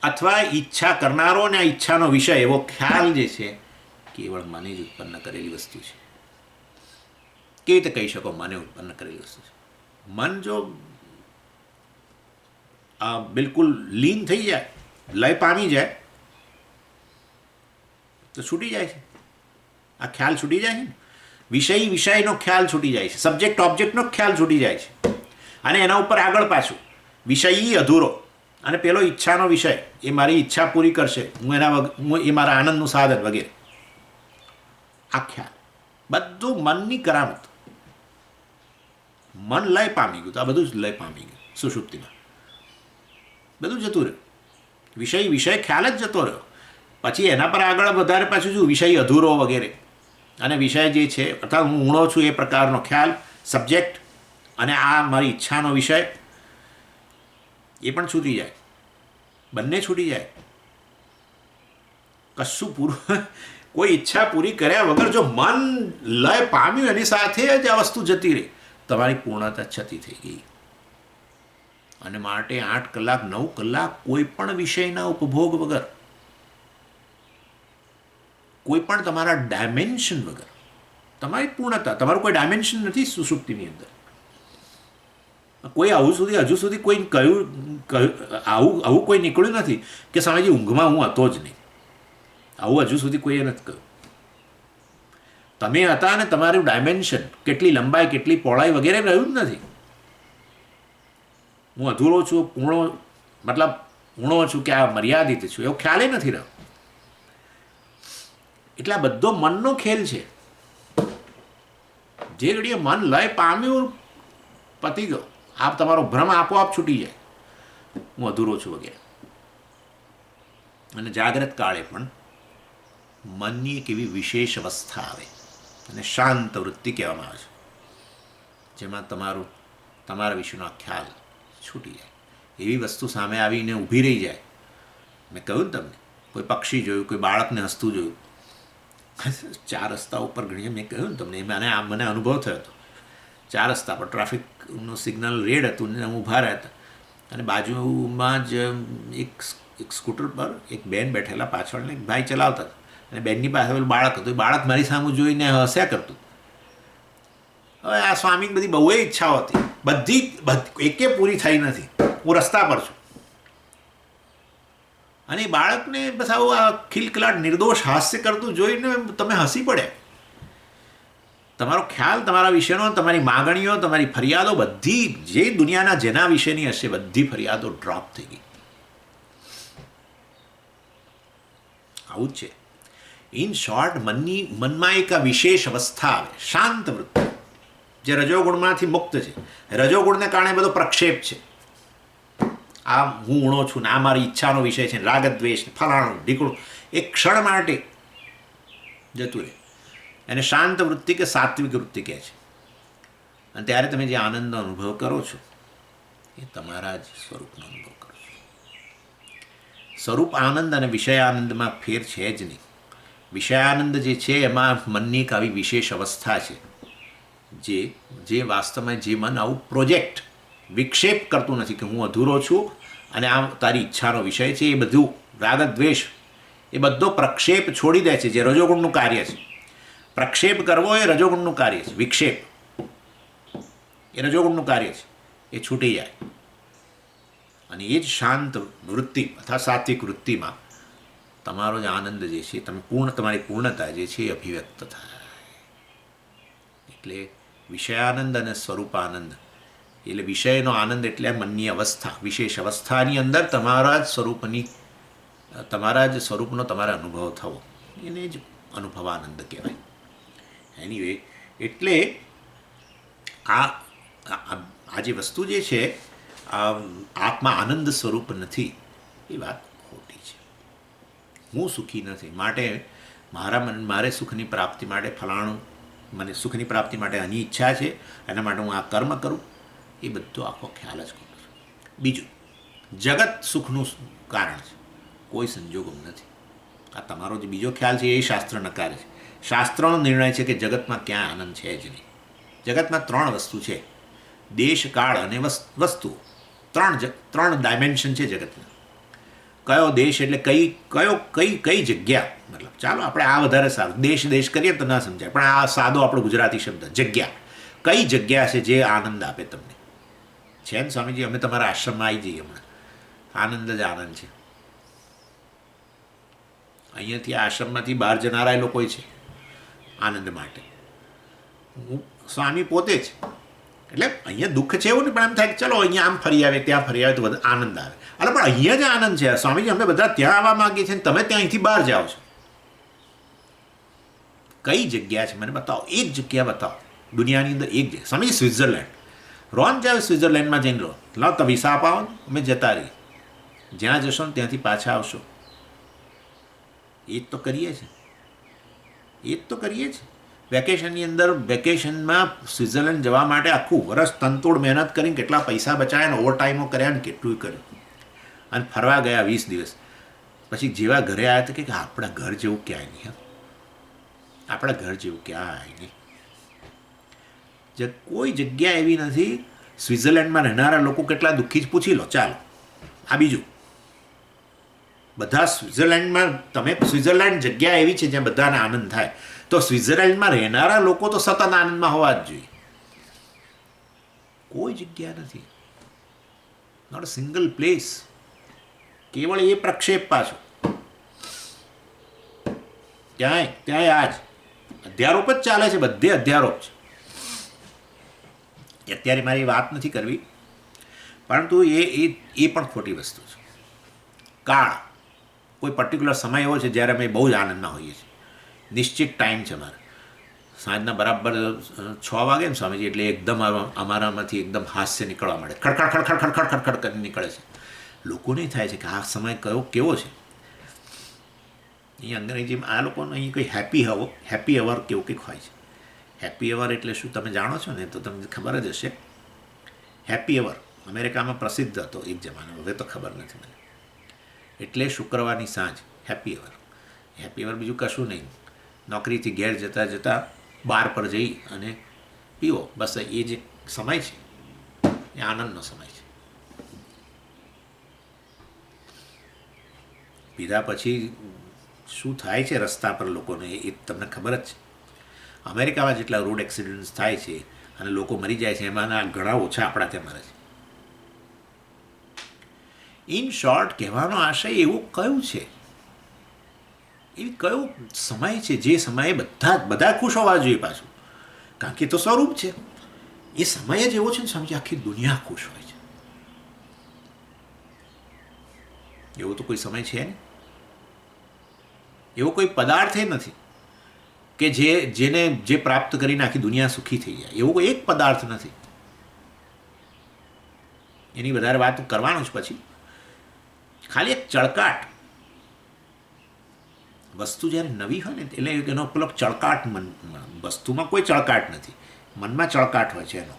[SPEAKER 1] અથવા ઈચ્છા કરનારો અને આ ઈચ્છાનો વિષય એવો ખ્યાલ જે છે કેવળ મને જ ઉત્પન્ન કરેલી વસ્તુ છે. કેવી રીતે કહી શકો મને ઉત્પન્ન કરેલી વસ્તુ છે? મન જો બિલકુલ લીન થઈ જાય, લય પામી જાય, તો છૂટી જાય છે. આ ખ્યાલ છૂટી જાય છે ને. વિષયનો ખ્યાલ છૂટી જાય છે, સબ્જેક્ટ ઓબ્જેક્ટનો ખ્યાલ છૂટી જાય છે. અને એના ઉપર આગળ પાછું વિષય અધૂરો અને પેલો ઈચ્છાનો વિષય, એ મારી ઈચ્છા પૂરી કરશે, એ મારા આનંદનું સાધન વગેરે. આ ખ્યાલ બધું મનની કરામત. મન લય પામી ગયું તો આ બધું જ લય પામી ગયું. સુષુપ્તિમાં બધું જતું રહ્યું. વિષય ખ્યાલ જ જતો રહ્યો. પછી એના પર આગળ વધારે પાછું શું વિષય અધૂરો વગેરે. અને વિષય જે છે અર્થાત હું ઊણો છું એ પ્રકારનો ખ્યાલ, સબ્જેક્ટ, અને આ મારી ઈચ્છાનો વિષય, એ પણ છૂટી જાય. બંને છૂટી જાય. કશું પૂરું કોઈ ઈચ્છા પૂરી કર્યા વગર જો મન લય પામ્યું એની સાથે જ આ વસ્તુ જતી રહી, તમારી પૂર્ણતા છતી થઈ ગઈ. અને માટે 8 કલાક 9 કલાક કોઈ પણ વિષયના ઉપભોગ વગર, કોઈ પણ તમારા ડાયમેન્શન વગર તમારી પૂર્ણતા, તમારું કોઈ ડાયમેન્શન નથી સુષુપ્તિની અંદર. કોઈ હજુ સુધી કોઈ કહ્યું આવું કોઈ નીકળ્યું નથી કે સ્વામીજી ઊંઘમાં હું હતો જ નહીં. આવું હજુ સુધી કોઈએ નથી કહ્યું. તમે હતા અને તમારું ડાયમેન્શન કેટલી લંબાઈ, કેટલી પહોળાઈ વગેરે રહ્યું જ નથી. હું અધૂરો છું, મતલબ ઊણો છું કે આ મર્યાદિત છું, એવો ખ્યાલ નથી રહ્યો. એટલે આ બધો મનનો ખેલ છે. જે ઘડીએ મન લય પામ્યું, પતી ગયો. આપ તમારો ભ્રમ આપોઆપ છૂટી જાય, હું અધૂરો છું વગેરે. અને જાગ્રત કાળે પણ મનની એક એવી વિશેષ અવસ્થા આવે, અને શાંત વૃત્તિ કહેવામાં આવે છે, જેમાં તમારા વિશેનો આ ખ્યાલ છૂટી જાય. એવી વસ્તુ સામે આવીને ઊભી રહી જાય. મેં કહ્યું ને તમને, કોઈ પક્ષી જોયું, કોઈ બાળકને હસતું જોયું. 4 રસ્તા ઉપર ઘણીએ મેં કહ્યું ને તમને, મને અનુભવ થયો હતો. 4 રસ્તા પર ટ્રાફિકનું સિગ્નલ રેડ હતું ને ઊભા રહ્યા હતા, અને બાજુમાં જ એક સ્કૂટર પર એક બેન બેઠેલા, પાછળને એક ભાઈ ચલાવતા હતા, અને બેનની પાસે પેલું બાળક હતું. એ બાળક મારી સામે જોઈને હસ્યા કરતું. હવે આ સ્વામીની બધી બહુ ઈચ્છાઓ હતી, બધી એકે પૂરી થઈ નથી. હું રસ્તા પર છું, અને એ બાળકને બસ આવું આ ખિલખિલાટ નિર્દોષ હાસ્ય કરતું જોઈને તમે હસી પડ્યા. તમારો ખ્યાલ તમારા વિશેનો, તમારી માગણીઓ, તમારી ફરિયાદો, બધી જે દુનિયાના જેના વિશેની હશે બધી ફરિયાદો ડ્રોપ થઈ ગઈ. આવું જ છે. ઇન શોર્ટ, મનમાં એક વિશેષ અવસ્થા આવે, શાંત વૃત્તિ, જે રજોગુણમાંથી મુક્ત છે. રજોગુણને કારણે બધો પ્રક્ષેપ છે. આ હું ઊણો છું ને આ મારી ઈચ્છાનો વિષય છે, રાગદ્વેષ, ફલાણું ઢીકણું, એક ક્ષણ માટે જતું રહે. એને શાંત વૃત્તિ કે સાત્વિક વૃત્તિ કહે છે. અને ત્યારે તમે જે આનંદનો અનુભવ કરો છો એ તમારા જ સ્વરૂપનો અનુભવ કરો છો. સ્વરૂપ આનંદ અને વિષય આનંદમાં ફેર છે જ નહીં. વિષયાનંદ જે છે એમાં મનની એક આવી વિશેષ અવસ્થા છે, જે વાસ્તવમાં જે મન આવું પ્રોજેક્ટ વિક્ષેપ કરતું નથી કે હું અધૂરો છું અને આ તારી ઈચ્છાનો વિષય છે. એ બધું રાગદ્વેષ, એ બધો પ્રક્ષેપ છોડી દે છે, જે રજોગુણનું કાર્ય છે. પ્રક્ષેપ કરવો એ રજોગુણનું કાર્ય છે. વિક્ષેપ એ રજોગુણનું કાર્ય છે. એ છૂટી જાય, અને એ જ શાંત વૃત્તિ અથવા સાત્વિક વૃત્તિમાં તમારો જે આનંદ જે છે, તમારી પૂર્ણતા જે છે એ અભિવ્યક્ત થાય. એટલે વિષયાનંદ અને સ્વરૂપાનંદ, એટલે વિષયનો આનંદ એટલે મનની અવસ્થા, વિશેષ અવસ્થાની અંદર તમારા જ સ્વરૂપનો તમારે અનુભવ થવો, એને જ અનુભવાનંદ કહેવાય. એનીવે, એટલે આ જે વસ્તુ જે છે, આત્મા આનંદ સ્વરૂપ નથી, એ વાત ખોટી છે. હું સુખી નથી, માટે મારે સુખની પ્રાપ્તિ માટે ફલાણું, મને સુખની પ્રાપ્તિ માટે આની ઈચ્છા છે, એના માટે હું આ કર્મ કરું, એ બધો આખો ખ્યાલ જ ખોટો છે. બીજું, જગત સુખનું કારણ છે, કોઈ સંજોગો નથી. આ તમારો જે બીજો ખ્યાલ છે એ શાસ્ત્ર નકારે છે. શાસ્ત્રનો નિર્ણય છે કે જગતમાં ક્યાં આનંદ છે જ નહીં. જગતમાં 3 વસ્તુ છે, દેશ, કાળ અને વસ્તુ. ત્રણ ડાયમેન્શન છે જગતના. કયો દેશ એટલે કઈ જગ્યા, મતલબ ચાલો આપણે આ વધારે સારું, દેશ કરીએ તો ના સમજાય, પણ આ સાદો આપણો ગુજરાતી શબ્દ જગ્યા. કઈ જગ્યા છે જે આનંદ આપે તમને? છે ને સ્વામીજી, અમે તમારા આશ્રમમાં આવી જઈએ હમણાં, આનંદ જ આનંદ છે. અહીંયાથી આશ્રમમાંથી બહાર જનારા લોકો છે આનંદ માટે. હું સ્વામી પોતે જ, એટલે અહીંયા દુઃખ છે એવું નહીં, પણ એમ થાય કે ચલો અહીંયા આમ ફરી આવે ત્યાં ફરી આવે તો બધો આનંદ આવે. અરે પણ અહીંયા જ આનંદ છે સ્વામીજી, અમે બધા ત્યાં આવવા માગીએ છીએ, તમે ત્યાં અહીંથી બહાર જાઓ છો. કઈ જગ્યા છે મને બતાવો, એક જગ્યા બતાવો દુનિયાની અંદર, એક જગ્યા. સ્વામીજી સ્વિટ્ઝરલેન્ડ, રોન જાય સ્વિટ્ઝરલેન્ડમાં જઈને લો, લાવ તો વિસા અપાવો, અમે જતા રહીએ, જ્યાં જશો ને ત્યાંથી પાછા આવશો. એ જ તો કરીએ છીએ. વેકેશનની અંદર, વેકેશનમાં સ્વિટ્ઝરલેન્ડ જવા માટે આખું વર્ષ તનતોડ મહેનત કરીને કેટલા પૈસા બચાવ્યા ને ઓવર ટાઈમો કર્યા ને કેટલું કર્યું, અને ફરવા ગયા 20 દિવસ. પછી જેવા ઘરે આવ્યા તો કે આપણા ઘર જેવું ક્યાંય નહીં, આપણા ઘર જેવું ક્યાંય નહીં. કોઈ જગ્યા એવી નથી. સ્વિટ્ઝરલેન્ડમાં રહેનારા લોકો કેટલા દુઃખી જ પૂછી લો ચાલો. આ બીજું, બધા સ્વિટ્ઝરલેન્ડમાં, તમે સ્વિટ્ઝરલેન્ડ જગ્યા એવી છે જ્યાં બધાને આનંદ થાય, તો સ્વિટ્ઝરલેન્ડમાં રહેનારા લોકો તો સતત આનંદમાં હોવા જ જોઈએ. કોઈ જગ્યા નથી, નોટ અ સિંગલ પ્લેસ. કેવળ એ પ્રક્ષેપ પાછો ત્યાંય આજ અધ્યારોપ જ ચાલે છે, બધે અધ્યારોપ છે. અત્યારે મારી વાત નથી કરવી, પરંતુ એ પણ ખોટી વસ્તુ છે. કાળ, કોઈ પર્ટિક્યુલર સમય એવો છે જ્યારે અમે બહુ જ આનંદમાં હોઈએ છીએ, નિશ્ચિત ટાઈમ છે અમારે, સાંજના બરાબર 6 વાગે ને સ્વામીજી, એટલે એકદમ અમારામાંથી એકદમ હાસ્ય નીકળવા મળે, ખડખડ કરીને નીકળે છે. લોકોને થાય છે કે આ સમય કેવો છે. અહીં અંગ્રેજીમાં આ લોકોને અહીં કોઈ હેપી અવર કેવું કંઈક હોય છે. હેપી અવર એટલે શું તમે જાણો છો ને? તો તમને ખબર જ હશે. હેપી અવર અમેરિકામાં પ્રસિદ્ધ હતો એક જમાનામાં, હવે તો ખબર નથી મને. એટલે શુક્રવારની સાંજ હેપી અવર. હેપી અવર બીજું કશું નહીં, નોકરીથી ઘેર જતાં બાર પર જઈ અને પીવો, બસ એ જે સમય છે એ આનંદનો સમય છે. પીધા પછી શું થાય છે રસ્તા પર લોકોને એ તમને ખબર જ છે. અમેરિકામાં જેટલા રોડ એક્સિડન્ટ્સ થાય છે અને લોકો મરી જાય છે, એમાંના ઘણા ઓછા આપણા ત્યાં મરે છે. ઇન શોર્ટ, કહેવાનો આશય એવું કયું છે, એવી કયો સમય છે જે સમયે બધા ખુશ હોવા જોઈએ પાછું, કારણ કે એ તો સ્વરૂપ છે. એ સમય જ એવો છે ને સમજે આખી દુનિયા ખુશ હોય છે. એવો તો કોઈ સમય છે ને, એવો કોઈ પદાર્થ નથી કે જે પ્રાપ્ત કરીને આખી દુનિયા સુખી થઈ જાય. એવો કોઈ એક પદાર્થ નથી. એની વધારે વાત કરવાનું જ પછી. ખાલી એક ચળકાટ, વસ્તુ જ્યારે નવી હોય ને એટલે એનો પેલો ચળકાટ, વસ્તુમાં કોઈ ચળકાટ નથી, મનમાં ચળકાટ હોય છે એનો.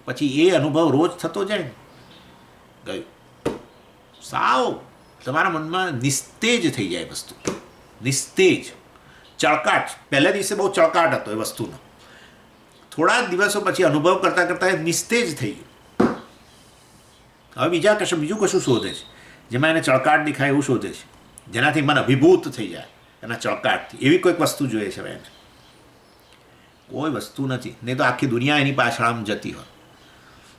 [SPEAKER 1] પછી એ અનુભવ રોજ થતો જાય ને, ગયું સાવ તમારા મનમાં નિસ્તેજ થઈ જાય વસ્તુ, નિસ્તેજ. ચળકાટ, પહેલા દિવસે બહુ ચળકાટ હતો એ વસ્તુનો, થોડા દિવસો પછી અનુભવ કરતાં કરતાં એ નિસ્તેજ થઈ ગયું. હવે બીજું કશું શોધે છે જેમાં એને ચળકાટ દેખાય એવું શોધે છે, જેનાથી મન અભિભૂત થઈ જાય એના ચળકાટથી. એવી કોઈક વસ્તુ જોઈએ છે એને. કોઈ વસ્તુ નથી, નહીં તો આખી દુનિયા એની પાછળ આમ જતી હોય.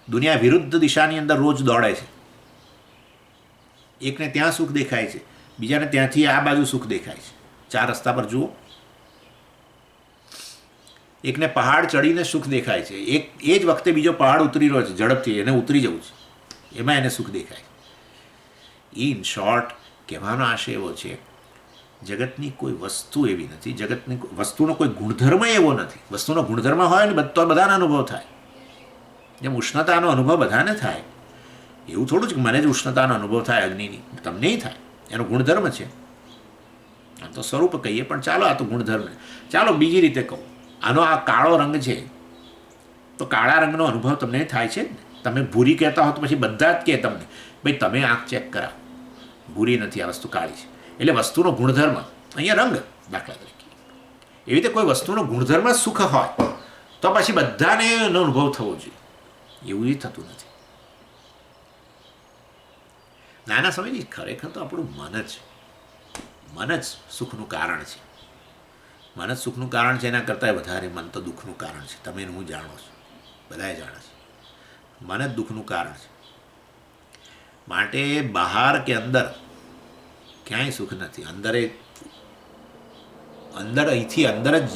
[SPEAKER 1] દુનિયા વિરુદ્ધ દિશાની અંદર રોજ દોડે છે. એકને ત્યાં સુખ દેખાય છે, બીજાને ત્યાંથી આ બાજુ સુખ દેખાય છે. 4 રસ્તા પર જુઓ, એકને પહાડ ચડીને સુખ દેખાય છે, એ જ વખતે બીજો પહાડ ઉતરી રહ્યો છે ઝડપથી, એને ઉતરી જવું છે, એમાં એને સુખ દેખાય. ઇન શોર્ટ, કહેવાનો આશય એવો છે, જગતની કોઈ વસ્તુ એવી નથી, જગતની વસ્તુનો કોઈ ગુણધર્મ એવો નથી. વસ્તુનો ગુણધર્મ હોય ને તો બધાને અનુભવ થાય. જેમ ઉષ્ણતાનો અનુભવ બધાને થાય, એવું થોડું જ કે મને જ ઉષ્ણતાનો અનુભવ થાય અગ્નિની, તમને થાય. એનો ગુણધર્મ છે. આ તો સ્વરૂપ કહીએ, પણ ચાલો આ તો ગુણધર્મ. ચાલો બીજી રીતે કહું, આનો આ કાળો રંગ છે તો કાળા રંગનો અનુભવ તમને થાય છે. તમે ભૂરી કહેતા હો તો પછી બધા જ કહે તમને, ભાઈ તમે આંખ ચેક કરાવો, ભૂરી નથી, આ વસ્તુ કાળી છે. એટલે વસ્તુનો ગુણધર્મ અહીંયા રંગ, દાખલા તરીકે. એવી રીતે કોઈ વસ્તુનો ગુણધર્મ સુખ હોય તો પછી બધાને એનો અનુભવ થવો જોઈએ, એવું થતું નથી. નાના સમયની ખરેખર તો આપણું મન જ સુખનું કારણ છે. મન જ સુખનું કારણ છે, એના કરતાં વધારે મન તો દુઃખનું કારણ છે. તમે હું જાણો છો, બધાએ જાણે છે. મન જ દુઃખનું કારણ છે. માટે બહાર કે અંદર ક્યાંય સુખ નથી. અંદર અહીંથી અંદર જ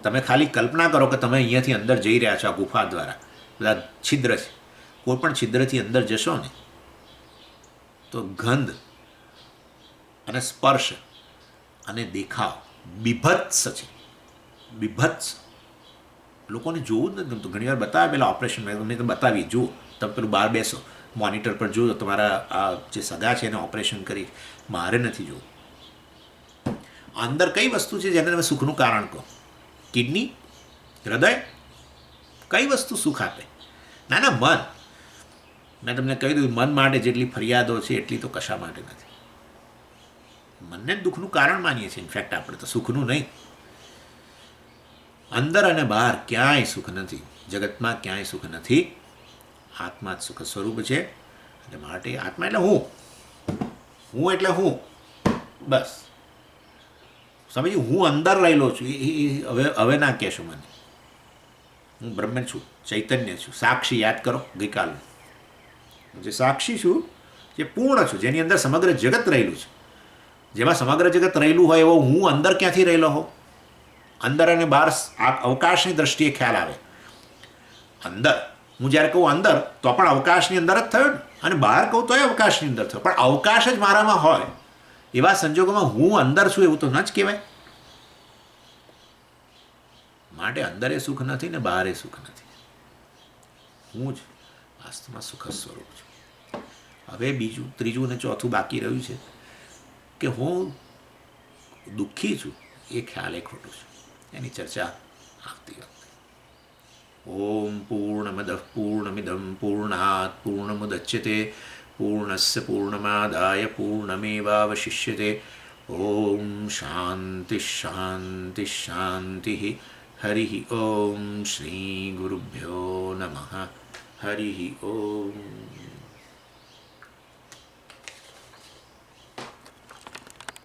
[SPEAKER 1] તમે ખાલી કલ્પના કરો કે તમે અહીંયાથી અંદર જઈ રહ્યા છો આ ગુફા દ્વારા. બધા છિદ્ર છે. કોઈ પણ છિદ્રથી અંદર જશો ને તો ગંધ અને સ્પર્શ અને દેખાવ બીભત્સ છે. બીભત્સ. લોકોને જોવું જ નથી ગમતું. ઘણી વાર બતાવે પેલા ઓપરેશન મેં તો બતાવી, જુઓ તમે પેલું બહાર બેસો મોનિટર પર જોજો તમારા આ જે સગા છે એને ઓપરેશન કરી. મારે નથી જોવું. અંદર કઈ વસ્તુ છે જેને તમે સુખનું કારણ કહો? કિડની, હૃદય, કઈ વસ્તુ સુખ આપે? ના મન. મેં તમને કહી દીધું, મન માટે જેટલી ફરિયાદો છે એટલી તો કશા માટે નથી. મનને જ દુઃખનું કારણ માનીએ છીએ ઇનફેક્ટ આપણે તો, સુખનું નહીં. અંદર અને બહાર ક્યાંય સુખ નથી. જગતમાં ક્યાંય સુખ નથી. આત્મા જ સુખ સ્વરૂપ છે. અને માટે આત્મા એટલે હું એટલે હું, બસ સમજ્યું. હું અંદર રહેલો છું. હવે ના કહેશો મને. હું બ્રહ્મ છું, ચૈતન્ય છું, સાક્ષી. યાદ કરો ગઈકાલનું જે સાક્ષી છું, જે પૂર્ણ છું, જેની અંદર સમગ્ર જગત રહેલું છે. જેમાં સમગ્ર જગત રહેલું હોય એવો હું અંદર ક્યાંથી રહેલો હોઉં? અંદર અને બહાર અવકાશની દ્રષ્ટિએ ખ્યાલ આવે. અંદર હું જ્યારે કહું અંદર તો પણ અવકાશની અંદર જ થયો ને, અને બહાર કહું તોય અવકાશની અંદર થયો. પણ અવકાશ જ મારામાં હોય એવા સંજોગોમાં હું અંદર છું એવું તો ન જ કહેવાય. માટે અંદરે સુખ નથી ને બહારે સુખ નથી. હું જ વાસ્તવમાં સુખ સ્વરૂપ છું. હવે બીજું, ત્રીજું ને ચોથું બાકી રહ્યું છે કે હું દુઃખી છું એ ખ્યાલ એ ખોટું છે. એની ચર્ચા આવતી વખતે. ઓમ પૂર્ણમદ પૂર્ણમિદમ પૂર્ણાત પૂર્ણમુદચ્યતે પૂર્ણસ્ય પૂર્ણમાદાય પૂર્ણમેવાવશિષ્યતે. ઓમ શાંતિ શાંતિ શાંતિ. હરિ ઓમ શ્રી ગુરુભ્યો નમઃ. હરિ ઓમ.